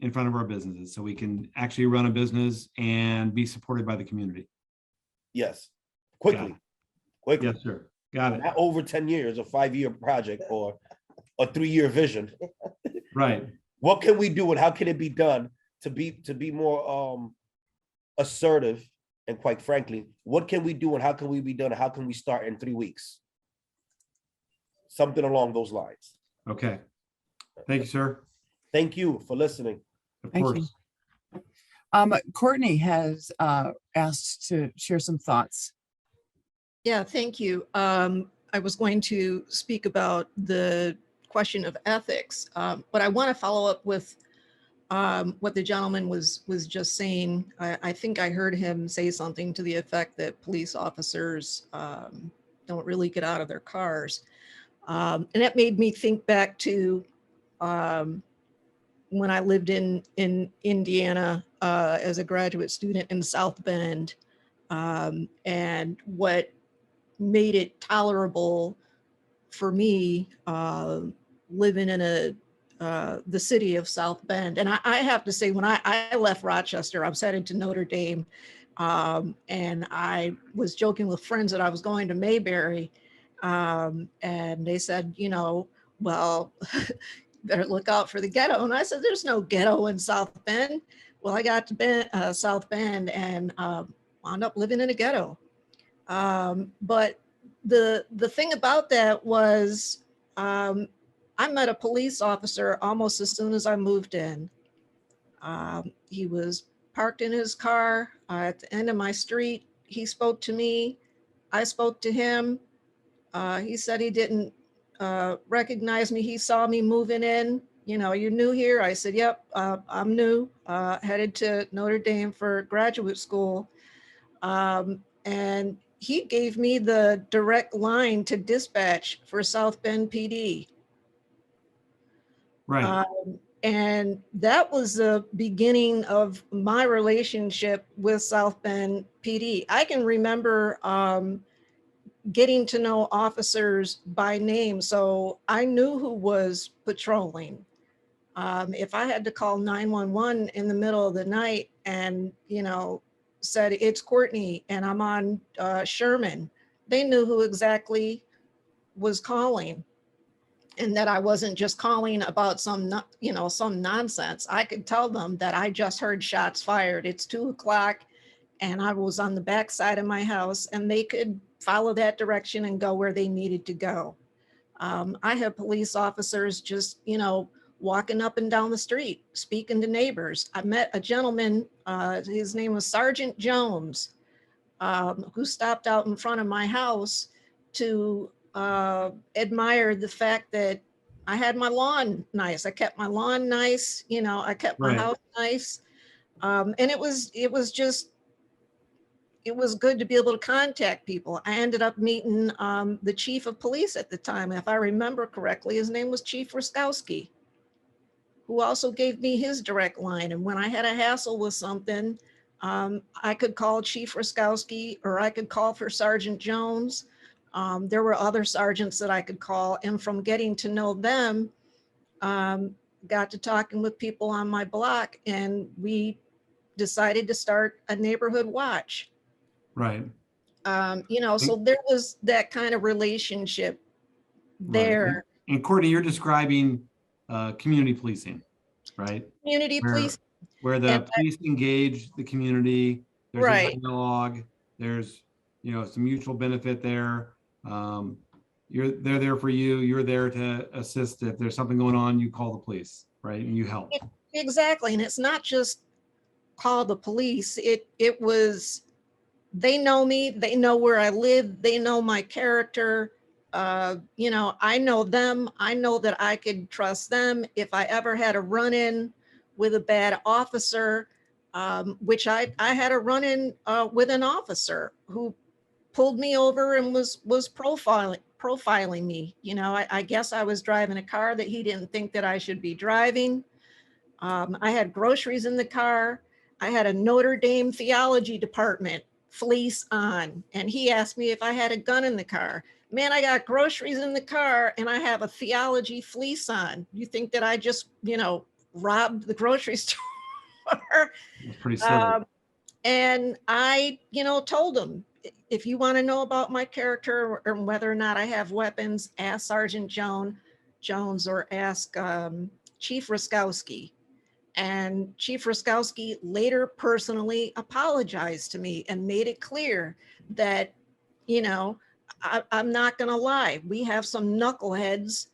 in front of our businesses so we can actually run a business and be supported by the community? Yes. Quickly. Yes, sir. Got it. Not over 10 years, a 5-year project or a 3-year vision. Right. What can we do and how can it be done to be more assertive? And quite frankly, what can we do and how can we be done? And how can we start in 3 weeks? Something along those lines. Okay. Thank you, sir. Thank you for listening. Of Thank course. you. Courtney has asked to share some thoughts. Yeah, thank you. I was going to speak about the question of ethics, but I want to follow up with what the gentleman was just saying. I think I heard him say something to the effect that police officers don't really get out of their cars. And that made me think back to when I lived in Indiana as a graduate student in South Bend, and what made it tolerable for me living in the city of South Bend. And I have to say, when I left Rochester, I was headed to Notre Dame, and I was joking with friends that I was going to Mayberry, and they said, well, better look out for the ghetto. And I said, there's no ghetto in South Bend. Well, I got to South Bend and wound up living in a ghetto. But the thing about that was I met a police officer almost as soon as I moved in. He was parked in his car at the end of my street. He spoke to me. I spoke to him. He said he didn't recognize me. He saw me moving in. You're new here? I said, yep, I'm new, headed to Notre Dame for graduate school. And he gave me the direct line to dispatch for South Bend PD. Right. And that was the beginning of my relationship with South Bend PD. I can remember getting to know officers by name, so I knew who was patrolling. If I had to call 911 in the middle of the night and, said it's Courtney and I'm on Sherman, they knew who exactly was calling, and that I wasn't just calling about some nonsense. I could tell them that I just heard shots fired. It's 2 o'clock and I was on the back side of my house, and they could follow that direction and go where they needed to go. I have police officers just, walking up and down the street, speaking to neighbors. I met a gentleman, his name was Sergeant Jones, who stopped out in front of my house to admire the fact that I had my lawn nice. I kept my lawn nice, I kept my Right. house nice. And it was good to be able to contact people. I ended up meeting the chief of police at the time. If I remember correctly, his name was Chief Ruskowski, who also gave me his direct line. And when I had a hassle with something, I could call Chief Ruskowski, or I could call for Sergeant Jones. There were other sergeants that I could call. And from getting to know them, got to talking with people on my block, and we decided to start a neighborhood watch. Right. So there was that kind of relationship there. And Courtney, you're describing community policing, right? Community Where- police, Where the and police engage the community, there's a Right. dialogue, there's, some mutual benefit there. They're there for you, you're there to assist. If there's something going on, you call the police, right? And you help. exactly. And it's not just call the police. It was, they know me, they know where I live, they know my character. I know them. I know that I could trust them. If I ever had a run-in with a bad officer, which I had a run-in with an officer who pulled me over and was profiling me. I guess I was driving a car that he didn't think that I should be driving. I had groceries in the car. I had a Notre Dame theology department fleece on, and he asked me if I had a gun in the car. Man, I got groceries in the car and I have a theology fleece on. You think that I just, robbed the grocery store? It's pretty silly. And I, told him, if you want to know about my character or whether or not I have weapons, ask Sergeant Jones or ask Chief Ruskowski. And Chief Ruskowski later personally apologized to me and made it clear that, I'm not going to lie. We have some knuckleheads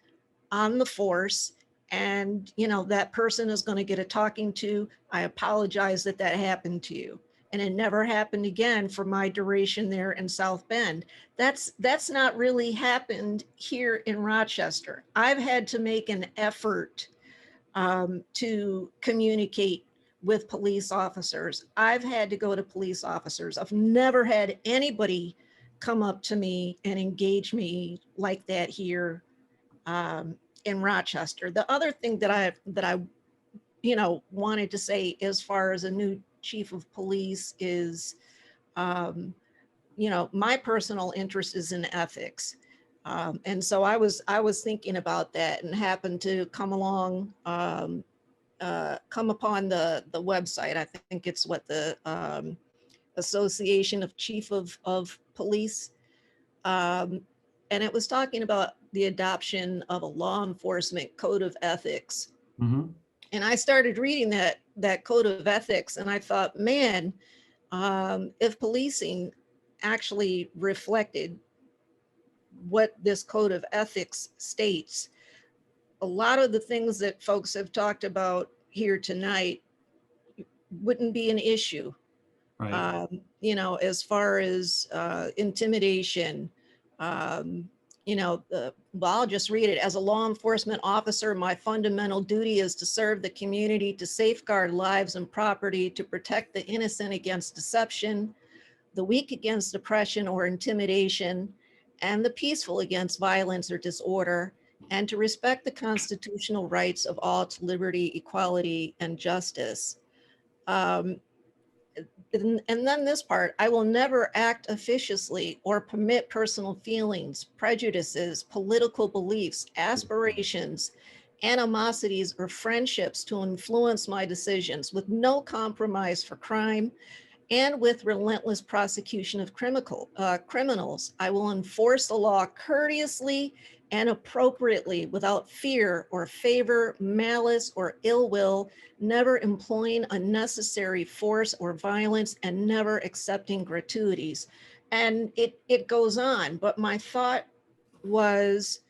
on the force, and, that person is going to get a talking to. I apologize that happened to you. And it never happened again for my duration there in South Bend. That's not really happened here in Rochester. I've had to make an effort to communicate with police officers. I've had to go to police officers. I've never had anybody come up to me and engage me like that here in Rochester. The other thing that I wanted to say as far as a new chief of police is, my personal interest is in ethics. And so I was thinking about that and happened to come upon the website. I think it's what the Association of Chief of Police. And it was talking about the adoption of a law enforcement code of ethics. Mhm. And I started reading that code of ethics, and I thought, man, if policing actually reflected what this code of ethics states, a lot of the things that folks have talked about here tonight wouldn't be an issue. Right. As far as intimidation, I'll just read it. As a law enforcement officer, my fundamental duty is to serve the community, to safeguard lives and property, to protect the innocent against deception, the weak against oppression or intimidation, and the peaceful against violence or disorder, and to respect the constitutional rights of all to liberty, equality, and justice. And then this part, I will never act officiously or permit personal feelings, prejudices, political beliefs, aspirations, animosities, or friendships to influence my decisions, with no compromise for crime and with relentless prosecution of criminals. I will enforce the law courteously and appropriately, without fear or favor, malice or ill will, never employing unnecessary force or violence, and never accepting gratuities. And it goes on, but my thought was,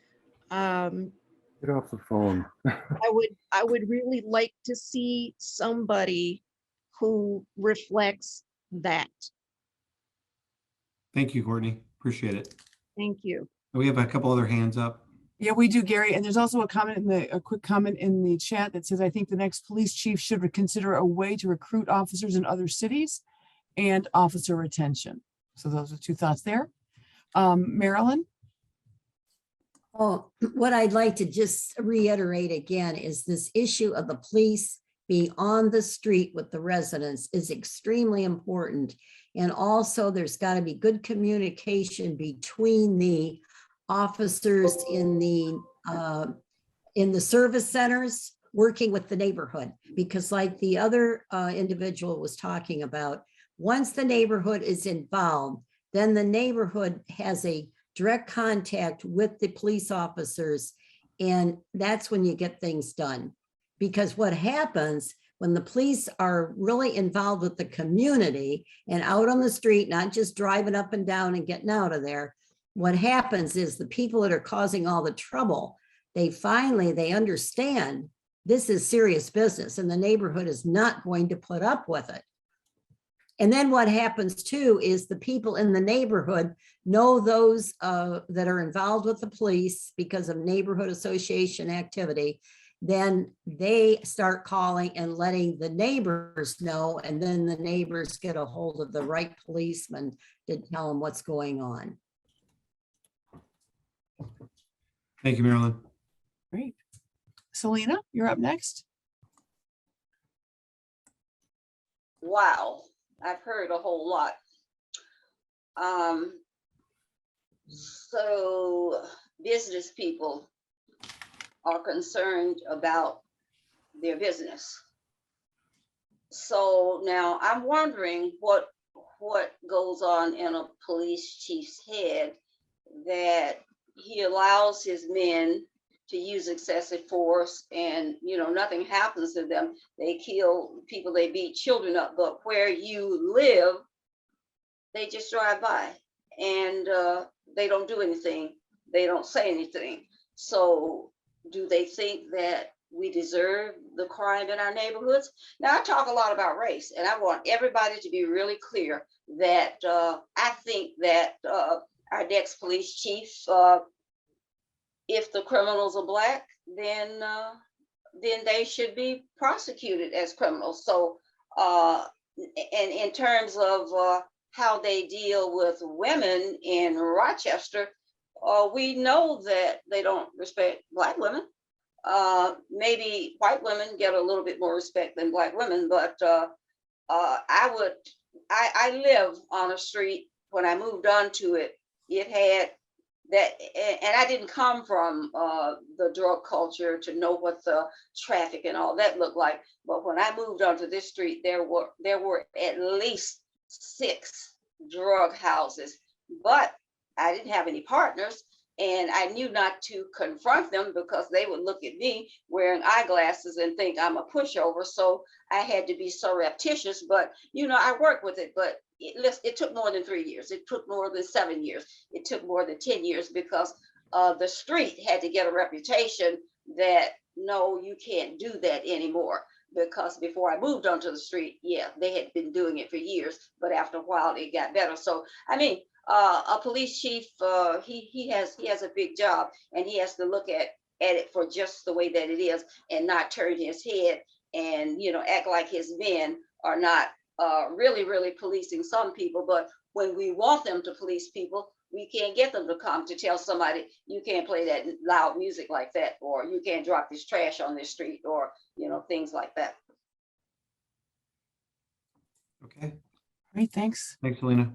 Get off the phone. I would really like to see somebody who reflects that. Thank you, Courtney. Appreciate it. Thank you. We have a couple other hands up. Yeah, we do, Gary. And there's also a quick comment in the chat that says, I think the next police chief should consider a way to recruit officers in other cities and officer retention. So those are two thoughts there. Marilyn? Oh, what I'd like to just reiterate again is this issue of the police being on the street with the residents is extremely important. And also there's got to be good communication between the officers in the service centers working with the neighborhood, because like the other individual was talking about, once the neighborhood is involved, then the neighborhood has a direct contact with the police officers, And that's when you get things done. Because what happens when the police are really involved with the community and out on the street, not just driving up and down and getting out of there, what happens is the people that are causing all the trouble, they understand this is serious business and the neighborhood is not going to put up with it. And then what happens too is the people in the neighborhood know those that are involved with the police because of neighborhood association activity. Then they start calling and letting the neighbors know, and then the neighbors get a hold of the right policeman to tell them what's going on. Thank you, Marilyn. Great. Selena, you're up next. Wow, I've heard a whole lot. So business people are concerned about their business. So now I'm wondering what goes on in a police chief's head that he allows his men to use excessive force and, you know, nothing happens to them. They kill people, they beat children up, but where you live, they just drive by and they don't do anything. They don't say anything. So do they think that we deserve the crime in our neighborhoods? Now, I talk a lot about race, and I want everybody to be really clear that I think that our next police chief, if the criminals are Black, then they should be prosecuted as criminals. So, and in terms of how they deal with women in Rochester, we know that they don't respect Black women. Maybe white women get a little bit more respect than Black women, but I live on a street. When I moved onto it, it had that, and I didn't come from the drug culture to know what the traffic and all that looked like. But when I moved onto this street, there were at least 6 drug houses, but I didn't have any partners. And I knew not to confront them because they would look at me wearing eyeglasses and think I'm a pushover. So I had to be surreptitious, but you know, I worked with it, but it took more than 3 years. It took more than 7 years. It took more than 10 years because the street had to get a reputation that, no, you can't do that anymore. Because before I moved onto the street, yeah, they had been doing it for years, but after a while it got better. So, I mean, a police chief, he has a big job, and he has to look at it for just the way that it is and not turn his head and, you know, act like his men are not really policing some people. But when we want them to police people, we can't get them to come to tell somebody, you can't play that loud music like that, or you can't drop this trash on this street, or, you know, things like that. Okay. Great, thanks. Thanks, Selena.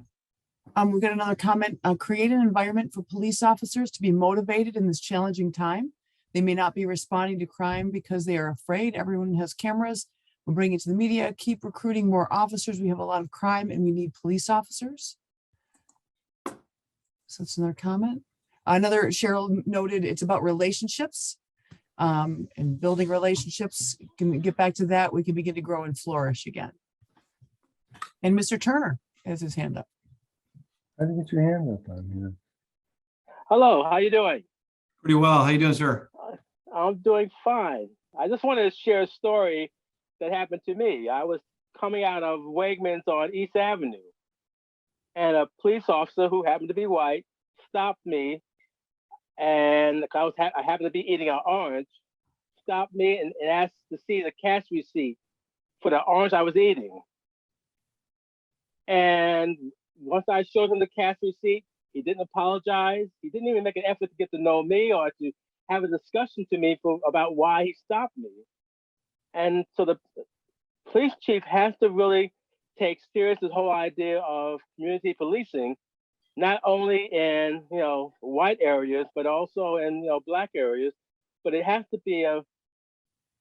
We've got another comment. Create an environment for police officers to be motivated in this challenging time. They may not be responding to crime because they are afraid. Everyone has cameras. We'll bring it to the media. Keep recruiting more officers. We have a lot of crime and we need police officers. So that's another comment. Another, Cheryl noted, it's about relationships and building relationships. Can we get back to that? We can begin to grow and flourish again. And Mr. Turner has his hand up. I think it's your hand up on here. Hello, how you doing? Pretty well. How you doing, sir? I'm doing fine. I just wanted to share a story that happened to me. I was coming out of Wegmans on East Avenue, and a police officer who happened to be white stopped me, and I happened to be eating an orange, stopped me and asked to see the cash receipt for the orange I was eating. And once I showed him the cash receipt, he didn't apologize. He didn't even make an effort to get to know me or to have a discussion to me about why he stopped me. And so the police chief has to really take serious this whole idea of community policing, not only in, you know, white areas, but also in, you know, Black areas. But it has to be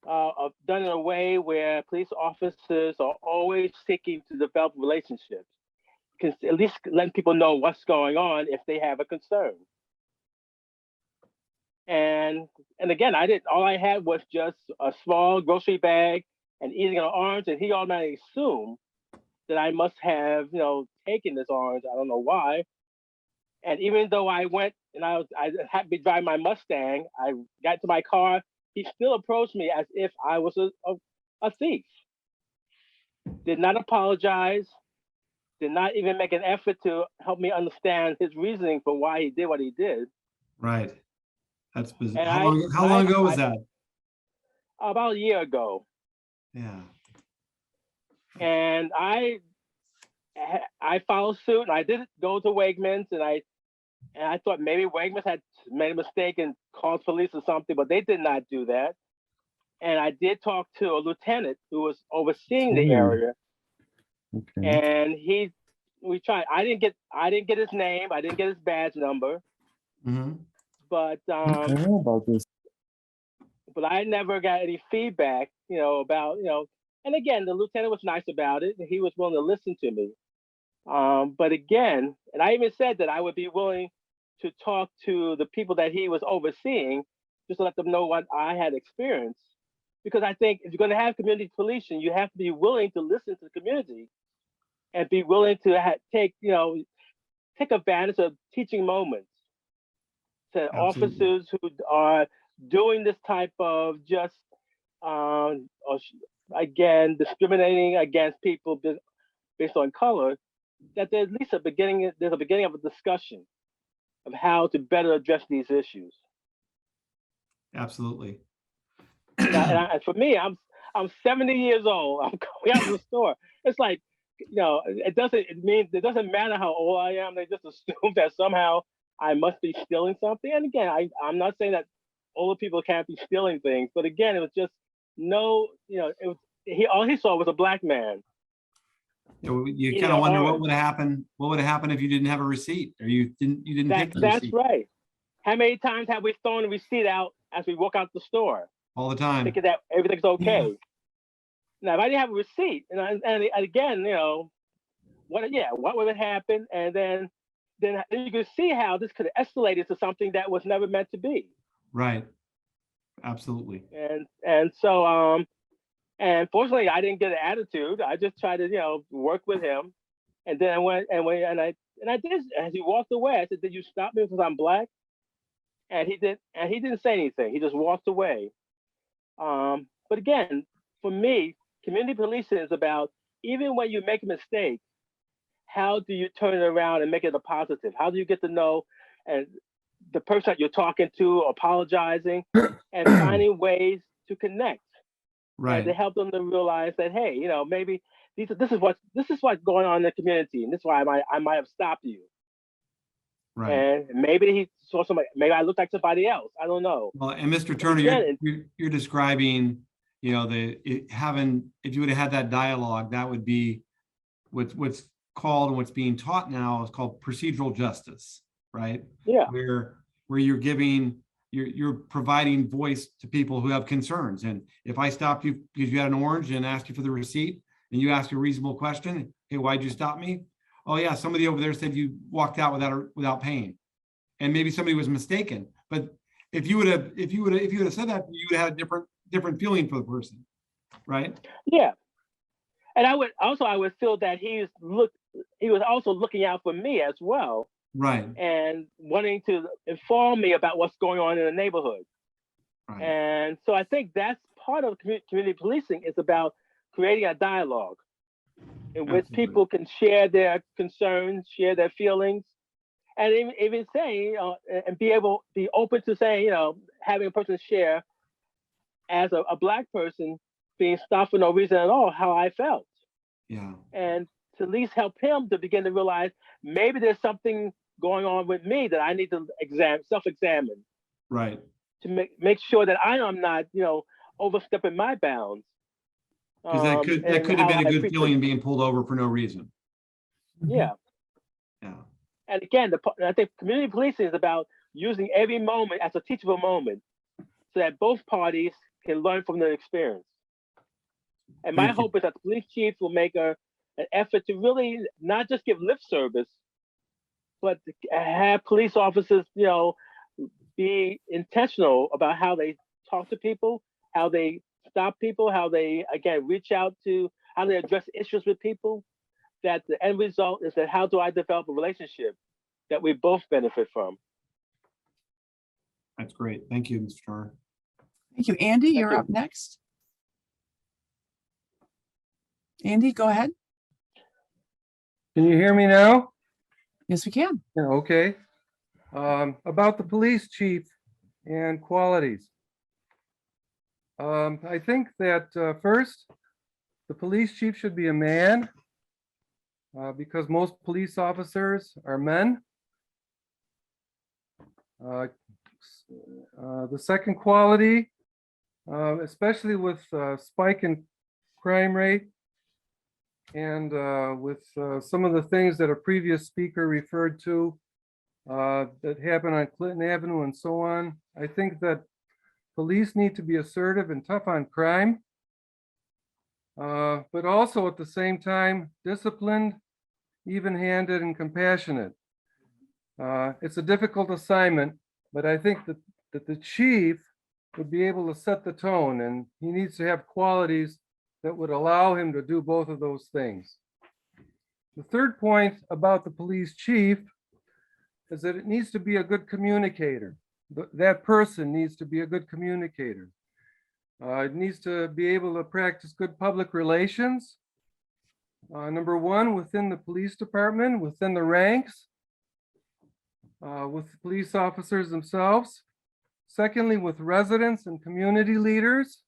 done in a way where police officers are always seeking to develop relationships, at least letting people know what's going on if they have a concern. And again, all I had was just a small grocery bag and eating an orange, and he automatically assumed that I must have, taken this orange. I don't know why. And even though I went and I had to be driving my Mustang, I got to my car, he still approached me as if I was a thief. Did not apologize, did not even make an effort to help me understand his reasoning for why he did what he did. Right. That's bizarre. And How long ago was that? About a year ago. Yeah. And I followed suit, and I did go to Wegmans, and I thought maybe Wegmans had made a mistake and called police or something, but they did not do that. And I did talk to a lieutenant who was overseeing the area, and we tried. I didn't get his name, I didn't get his badge number, but I know about this. but I never got any feedback, about, and again, the lieutenant was nice about it, and he was willing to listen to me. But again, and I even said that I would be willing to talk to the people that he was overseeing, just to let them know what I had experienced. Because I think if you're going to have community policing, you have to be willing to listen to the community and be willing to take advantage of teaching moments to officers who are doing this type of just, again, discriminating against people based on color, that there's at least there's a beginning of a discussion of how to better address these issues. Absolutely. And for me, I'm 70 years old. I'm going out of the store. It's like, it doesn't matter how old I am. They just assume that somehow I must be stealing something. And again, I'm not saying that older people can't be stealing things, but again, it was just all he saw was a black man. You kind of wonder what would happen. What would happen if you didn't have a receipt, or you didn't get the That's receipt? right. How many times have we thrown a receipt out as we walk out the store? All the time. Thinking that everything's okay. Yeah. Now, if I didn't have a receipt, and again, what would have happened? And then you can see how this could have escalated to something that was never meant to be. Right. Absolutely. And so and fortunately, I didn't get an attitude. I just tried to work with him. And then I did. As he walked away, I said, "Did you stop me because I'm black?" And he didn't say anything. He just walked away. But again, for me, community policing is about, even when you make a mistake, how do you turn it around and make it a positive? How do you get to know and the person that you're talking to, apologizing, and finding ways to connect, right, and to help them to realize that, hey, maybe this is what's going on in the community, and this is why I might have stopped you. Right. And maybe he saw somebody. Maybe I looked like somebody else. I don't know. Well, and Mr. Turner, you're describing, if you would have had that dialogue, that would be what's called, and what's being taught now is called procedural justice, right? Yeah. Where you're providing voice to people who have concerns. And if I stopped you because you had an orange and asked you for the receipt, and you asked a reasonable question, hey, why'd you stop me? Oh yeah, somebody over there said you walked out without paying, and maybe somebody was mistaken. But if you would have said that, you would have had a different feeling for the person, right? Yeah, and I would feel that he was also looking out for me as well, right? And wanting to inform me about what's going on in the neighborhood. Right. And so I think that's part of community policing, is about creating a dialogue in which people can share their concerns, share their feelings, and even say, and be open to saying, having a person share, as a black person being stopped for no reason at all, how I felt. Yeah. And to at least help him to begin to realize maybe there's something going on with me that I need to self-examine. Right. To make sure that I am not, overstepping my bounds. Because that could have been a good feeling being pulled over for no reason. Yeah. Yeah. And again, I think community policing is about using every moment as a teachable moment, so that both parties can learn from their experience. And my hope is that the police chief will make an effort to really not just give lip service, but to have police officers, be intentional about how they talk to people, how they stop people, how they, again, reach out to, how they address issues with people, that the end result is that how do I develop a relationship that we both benefit from? That's great. Thank you, Mr. Turner. Thank you. Andy, Thank you're you. up next. Andy, go ahead. Can you hear me now? Yes, we can. Yeah, okay. About the police chief and qualities. I think that first, the police chief should be a man because most police officers are men. The second quality, especially with spike in crime rate and with some of the things that a previous speaker referred to that happen on Clinton Avenue and so on, I think that police need to be assertive and tough on crime, but also at the same time disciplined, even-handed, and compassionate. It's a difficult assignment, but I think that the chief would be able to set the tone, and he needs to have qualities that would allow him to do both of those things. The third point about the police chief is that it needs to be a good communicator. That person needs to be a good communicator. It needs to be able to practice good public relations. Number one, within the police department, within the ranks, with police officers themselves. Secondly, with residents and community leaders,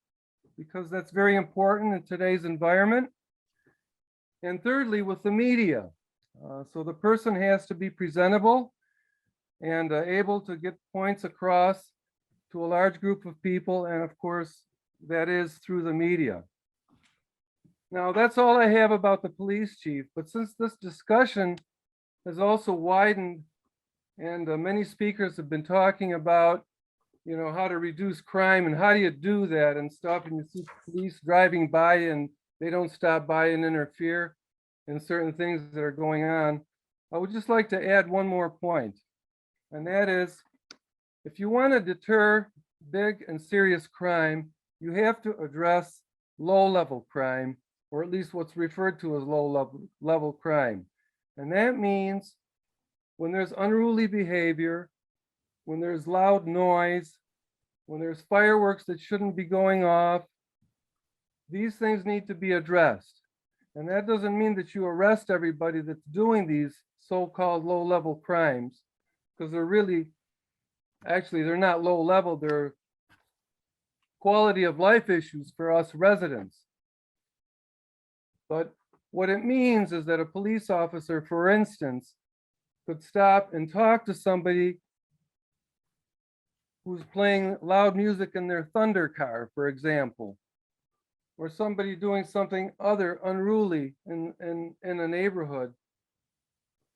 because that's very important in today's environment. And thirdly, with the media. So the person has to be presentable and able to get points across to a large group of people. And of course, that is through the media. Now, that's all I have about the police chief. But since this discussion has also widened and many speakers have been talking about, you know, how to reduce crime and how do you do that and stuff. And you see police driving by and they don't stop by and interfere in certain things that are going on. I would just like to add one more point. And that is, if you want to deter big and serious crime, you have to address low-level crime, or at least what's referred to as low-level crime. And that means when there's unruly behavior, when there's loud noise, when there's fireworks that shouldn't be going off, these things need to be addressed. And that doesn't mean that you arrest everybody that's doing these so-called low-level crimes, because they're really, actually, they're not low-level, they're quality of life issues for us residents. But what it means is that a police officer, for instance, could stop and talk to somebody who's playing loud music in their Thunder car, for example, or somebody doing something other unruly in a neighborhood.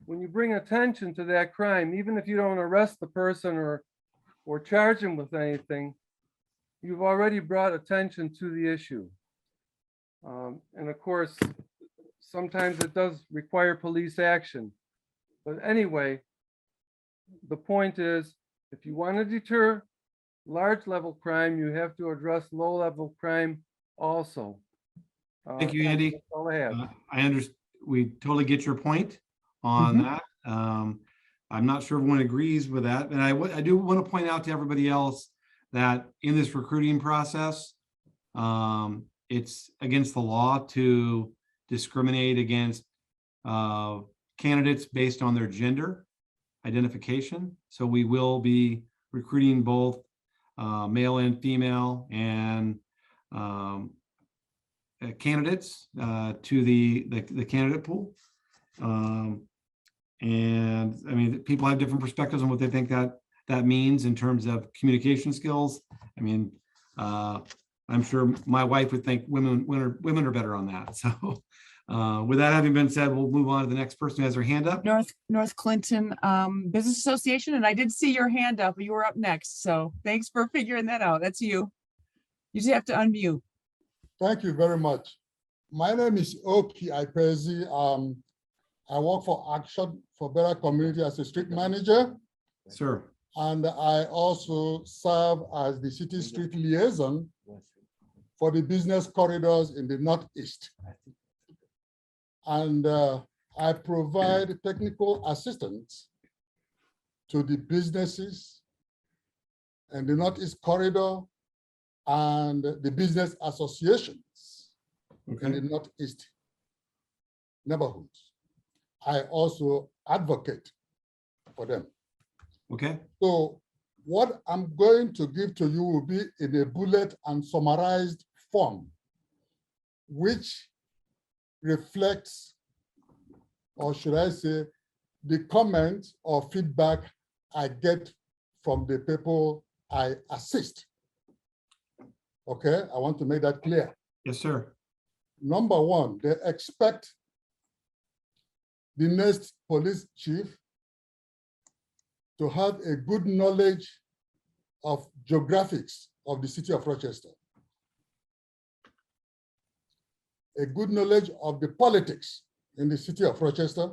When you bring attention to that crime, even if you don't arrest the person or charge him with anything, you've already brought attention to the issue. And of course, sometimes it does require police action. But anyway, the point is, if you want to deter large level crime, you have to address low level crime also. Thank you, Andy. That's all I have. I understand. We totally get your point on that. I'm not sure everyone agrees with that. And I do want to point out to everybody else that in this recruiting process, it's against the law to discriminate against candidates based on their gender identification. So we will be recruiting both male and female and candidates to the candidate pool. And I mean, people have different perspectives on what they think that means in terms of communication skills. I mean, I'm sure my wife would think women are better on that. So with that having been said, we'll move on to the next person who has their hand up. North Clinton Business Association, and I did see your hand up. You were up next, so thanks for figuring that out. That's you. You just have to unmute. Thank you very much. My name is Oki Ipezi. I work for Action for Better Community as a street manager. Sir. And I also serve as the city street liaison for the business corridors in the Northeast. And I provide technical assistance to the businesses and the Northeast Corridor and the business associations in the Northeast neighborhoods. I also advocate for them. Okay. So what I'm going to give to you will be in a bullet and summarized form, which reflects, or should I say, the comments or feedback I get from the people I assist. Okay, I want to make that clear. Yes, sir. Number one, they expect the next police chief to have a good knowledge of geographics of the city of Rochester, a good knowledge of the politics in the city of Rochester,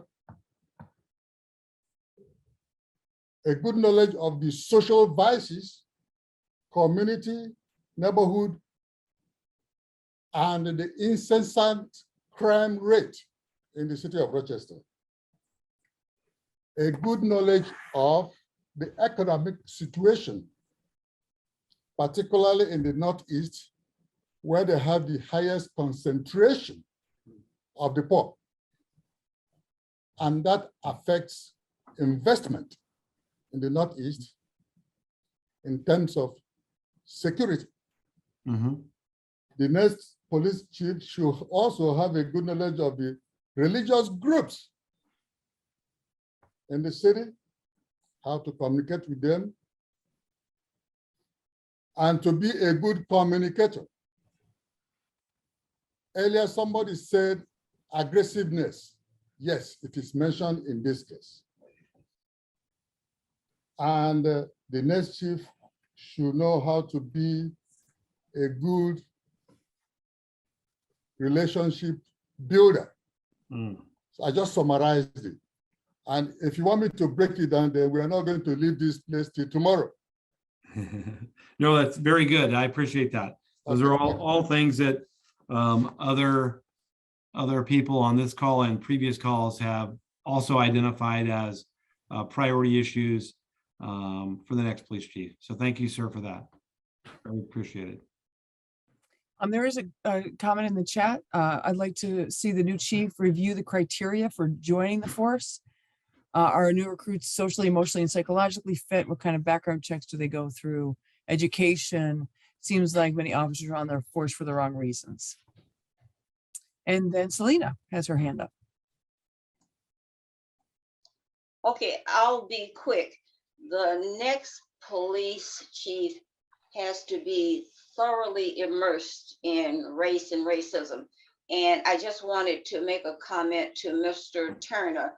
a good knowledge of the social vices, community, neighborhood, and the incessant crime rate in the city of Rochester. A good knowledge of the economic situation, particularly in the Northeast, where they have the highest concentration of the poor. And that affects investment in the Northeast in terms of security. The next police chief should also have a good knowledge of the religious groups in the city, how to communicate with them, and to be a good communicator. Earlier, somebody said aggressiveness. Yes, it is mentioned in this case. And the next chief should know how to be a good relationship builder. So I just summarized it. And if you want me to break it down, then we are not going to leave this place till tomorrow. No, that's very good. I appreciate that. Those are all things that other people on this call and previous calls have also identified as priority issues for the next police chief. So thank you, sir, for that. Very appreciated. There is a comment in the chat. I'd like to see the new chief review the criteria for joining the force. Are new recruits socially, emotionally, and psychologically fit? What kind of background checks do they go through? Education. Seems like many officers are on their force for the wrong reasons. And then Selena has her hand up. Okay, I'll be quick. The next police chief has to be thoroughly immersed in race and racism. And I just wanted to make a comment to Mr. Turner.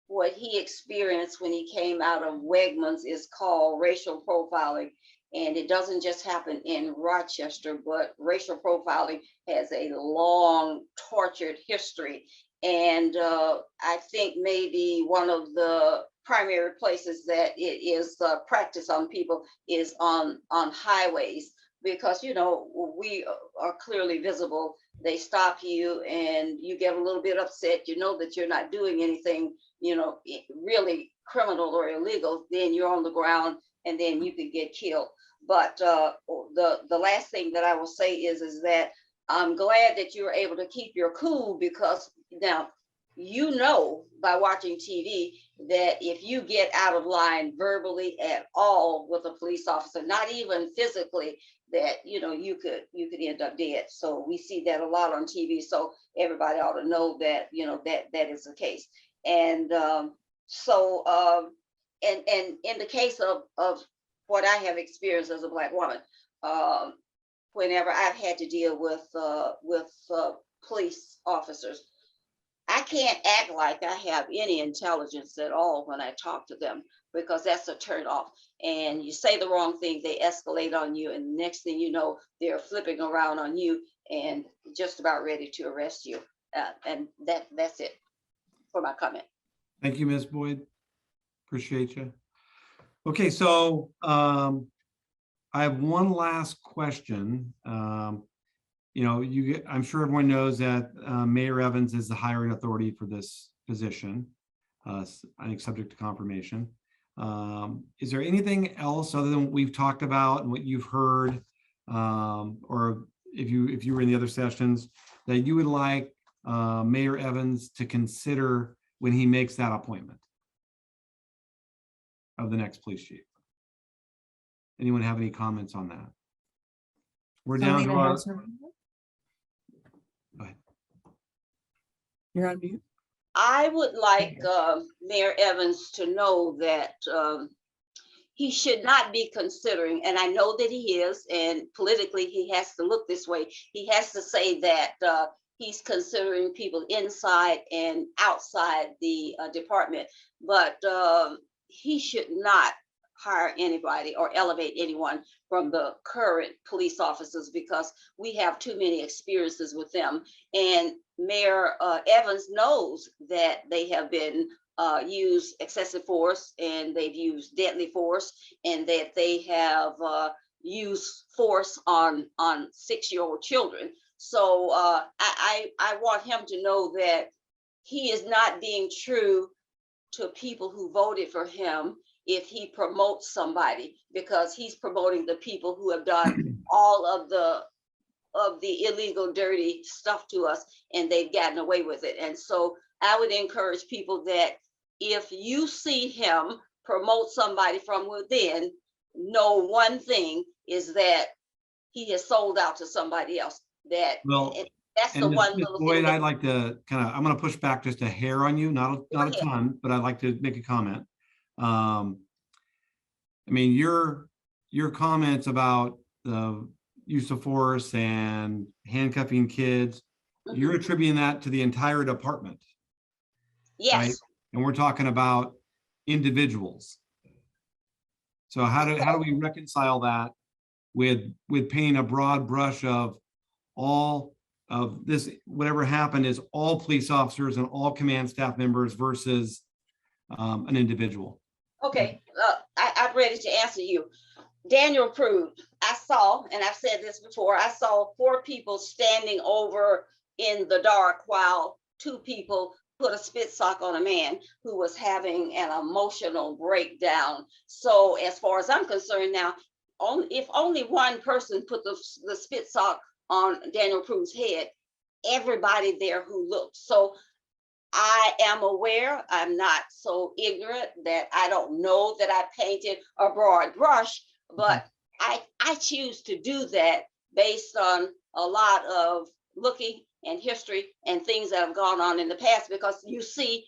What he experienced when he came out of Wegmans is called racial profiling. And it doesn't just happen in Rochester, but racial profiling has a long, tortured history. And I think maybe one of the primary places that it is practiced on people is on highways, because, you know, we are clearly visible. They stop you and you get a little bit upset. You know that you're not doing anything, you know, really criminal or illegal. Then you're on the ground and then you could get killed. But the last thing that I will say is that I'm glad that you were able to keep your cool, because now, you know, by watching TV, that if you get out of line verbally at all with a police officer, not even physically, that, you know, you could end up dead. So we see that a lot on TV. So everybody ought to know that, you know, that is the case. And and in the case of what I have experienced as a Black woman, whenever I've had to deal with police officers, I can't act like I have any intelligence at all when I talk to them, because that's a turn off. And you say the wrong thing, they escalate on you, and the next thing you know, they're flipping around on you and just about ready to arrest you. And that's it for my comment. Thank you, Ms. Boyd. Appreciate you. Okay, so I have one last question. You know, I'm sure everyone knows that Mayor Evans is the hiring authority for this position. I think subject to confirmation. Is there anything else other than what we've talked about and what you've heard, or if you were in the other sessions, that you would like Mayor Evans to consider when he makes that appointment of the next police chief? Anyone have any comments on that? We're down to Selena our. has her hand up. Go ahead. You're on mute. I would like Mayor Evans to know that he should not be considering, and I know that he is, and politically he has to look this way. He has to say that he's considering people inside and outside the department, but he should not hire anybody or elevate anyone from the current police officers, because we have too many experiences with them. And Mayor Evans knows that they have been used excessive force, and they've used deadly force, and that they have used force on 6-year-old children. So I want him to know that he is not being true to people who voted for him if he promotes somebody, because he's promoting the people who have done all of the illegal, dirty stuff to us, and they've gotten away with it. And so I would encourage people that if you see him promote somebody from within, know one thing is that he has sold out to somebody else. That's the one Ms. little Boyd, thing. I'd like to I'm going to push back just a hair on you, not a ton, but I'd like to make a comment. I mean, your comments about the use of force and handcuffing kids, you're attributing that to the entire department. Yes. Right? And we're talking about individuals. So how do we reconcile that with painting a broad brush of all of this, whatever happened is all police officers and all command staff members versus an individual? Okay, I'm ready to answer you. Daniel proved, I saw, and I've said this before, I saw 4 people standing over in the dark while 2 people put a spit sock on a man who was having an emotional breakdown. So as far as I'm concerned now, if only one person put the spit sock on Daniel Prude's head, everybody there who looked. So I am aware, I'm not so ignorant that I don't know that I painted a broad brush, but I choose to do that based on a lot of looking and history and things that have gone on in the past, because you see,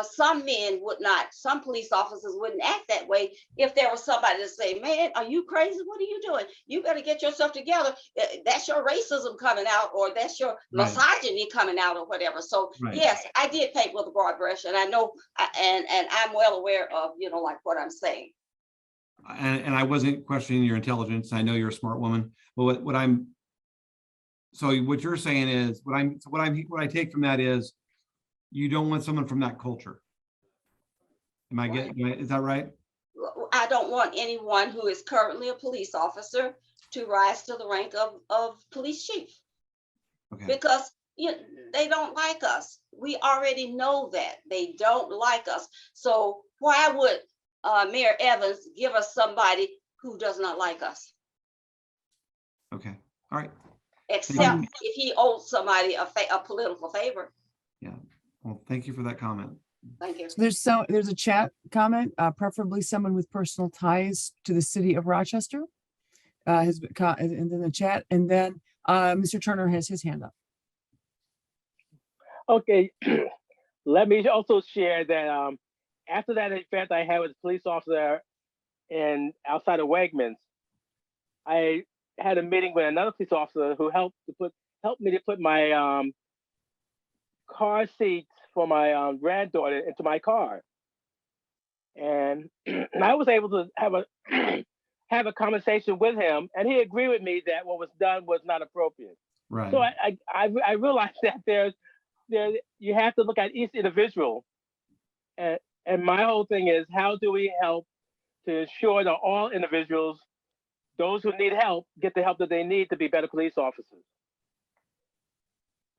some men would not, some police officers wouldn't act that way if there was somebody to say, man, are you crazy? What are you doing? You better get yourself together. That's your racism coming out, or that's your misogyny coming out, or whatever. So yes, I did paint with a broad brush, and I know, and I'm well aware of, like what I'm saying. And I wasn't questioning your intelligence. I know you're a smart woman, but what you're saying is, what I take from that is, you don't want someone from that culture. Is that right? I don't want anyone who is currently a police officer to rise to the rank of police chief. Okay. Because they don't like us. We already know that they don't like us. So why would Mayor Evans give us somebody who does not like us? Okay, all right. Except if he owes somebody a political favor. Yeah, well, thank you for that comment. Thank you. So there's a chat comment, preferably someone with personal ties to the city of Rochester, has been and then the chat, and then Mr. Turner has his hand up. Okay, let me also share that after that event I had with a police officer outside of Wegmans, I had a meeting with another police officer who helped me to put my car seats for my granddaughter into my car, and I was able to have a conversation with him, and he agreed with me that what was done was not appropriate. Right. So I realized that you have to look at each individual, and my whole thing is, how do we help to ensure that all individuals, those who need help, get the help that they need to be better police officers.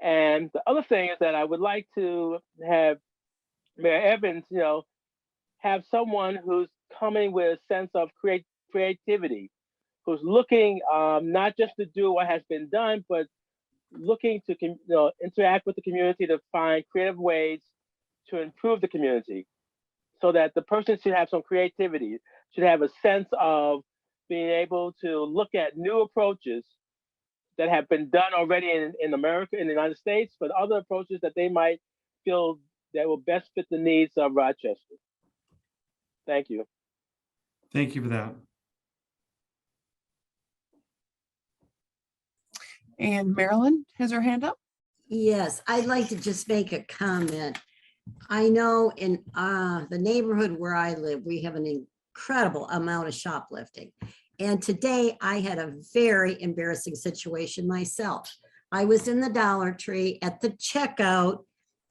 And the other thing is that I would like to have Mayor Evans, have someone who's coming with a sense of creativity, who's looking not just to do what has been done, but looking to interact with the community to find creative ways to improve the community, so that the person should have some creativity, should have a sense of being able to look at new approaches that have been done already in America, in the United States, but other approaches that they might feel that will best fit the needs of Rochester. Thank you. Thank you for that. And Marilyn has her hand up. Yes, I'd like to just make a comment. I know in the neighborhood where I live, we have an incredible amount of shoplifting. And today I had a very embarrassing situation myself. I was in the Dollar Tree at the checkout,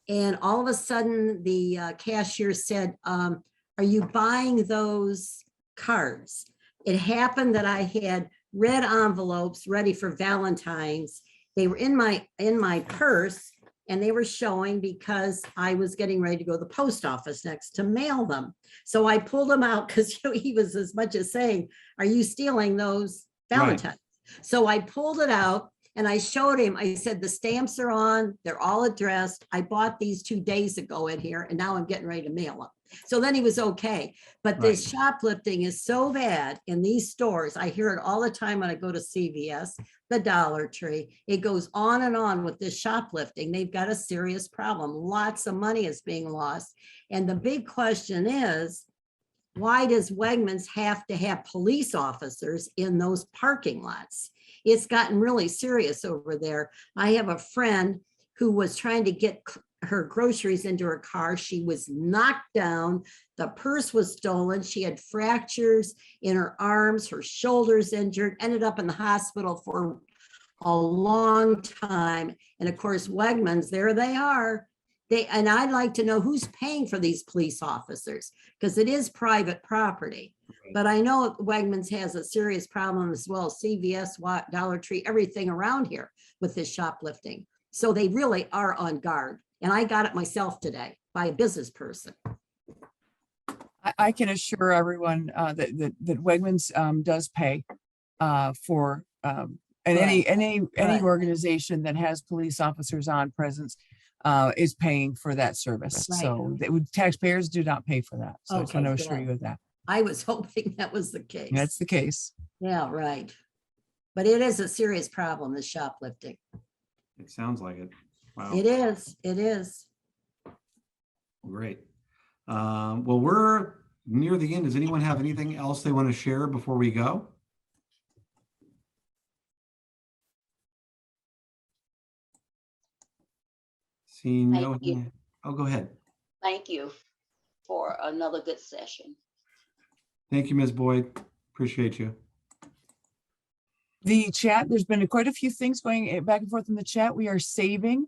and all of a sudden the cashier said, are you buying those cards? It happened that I had red envelopes ready for Valentine's. They were in my purse, and they were showing because I was getting ready to go to the post office next to mail them. So I pulled them out because he was as much as saying, are you stealing those Valentines? Right. So I pulled it out and I showed him, I said, the stamps are on, they're all addressed. I bought these 2 days ago in here, and now I'm getting ready to mail them. So then he was okay. But Right. this shoplifting is so bad in these stores. I hear it all the time when I go to CVS, the Dollar Tree. It goes on and on with this shoplifting. They've got a serious problem. Lots of money is being lost. And the big question is, why does Wegmans have to have police officers in those parking lots? It's gotten really serious over there. I have a friend who was trying to get her groceries into her car. She was knocked down. The purse was stolen. She had fractures in her arms, her shoulders injured, ended up in the hospital for a long time. And of course, Wegmans, there they are. And I'd like to know who's paying for these police officers, because it is private property. But I know Wegmans has a serious problem as well. CVS, Dollar Tree, everything around here with this shoplifting. So they really are on guard. And I got it myself today by a business person. I can assure everyone that Wegmans does pay for and any organization that has police officers on presence is paying for that service. Right. So taxpayers do not pay for that. So I just want to assure you of that. I was hoping that was the case. That's the case. Yeah, right. But it is a serious problem, the shoplifting. It sounds like it. Wow. It is. It is. Great. Well, we're near the end. Does anyone have anything else they want to share before we go? Seeing no. Oh, go ahead. Thank you for another good session. Thank you, Ms. Boyd. Appreciate you. The chat, there's been quite a few things going back and forth in the chat. We are saving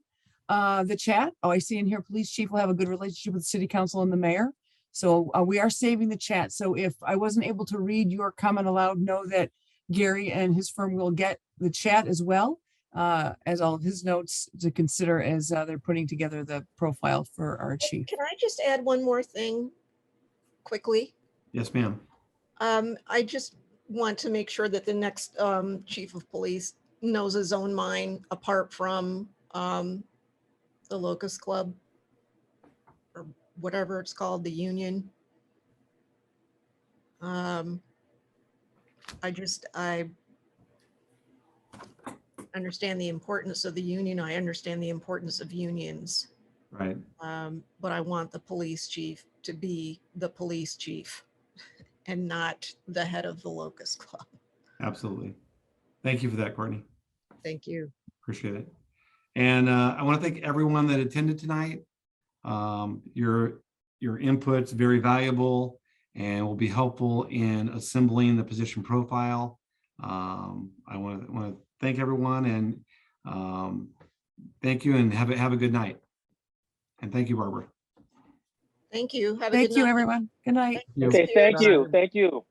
the chat. Oh, I see in here, police chief will have a good relationship with the city council and the mayor. So we are saving the chat. So if I wasn't able to read your comment aloud, know that Gary and his firm will get the chat as well as all of his notes to consider as they're putting together the profile for our chief. Can I just add one more thing quickly? Yes, ma'am. I just want to make sure that the next chief of police knows his own mind apart from the Locust Club or whatever it's called, the union. I understand the importance of the union. I understand the importance of unions. Right. But I want the police chief to be the police chief and not the head of the Locust Club. Absolutely. Thank you for that, Courtney. Thank you. Appreciate it. And I want to thank everyone that attended tonight. Your input's very valuable and will be helpful in assembling the position profile. I want to thank everyone and thank you and have a good night. And thank you, Barbara. Thank you. Have a good Thank you, night. everyone. Good night. You. Okay, Good thank you, night. thank you.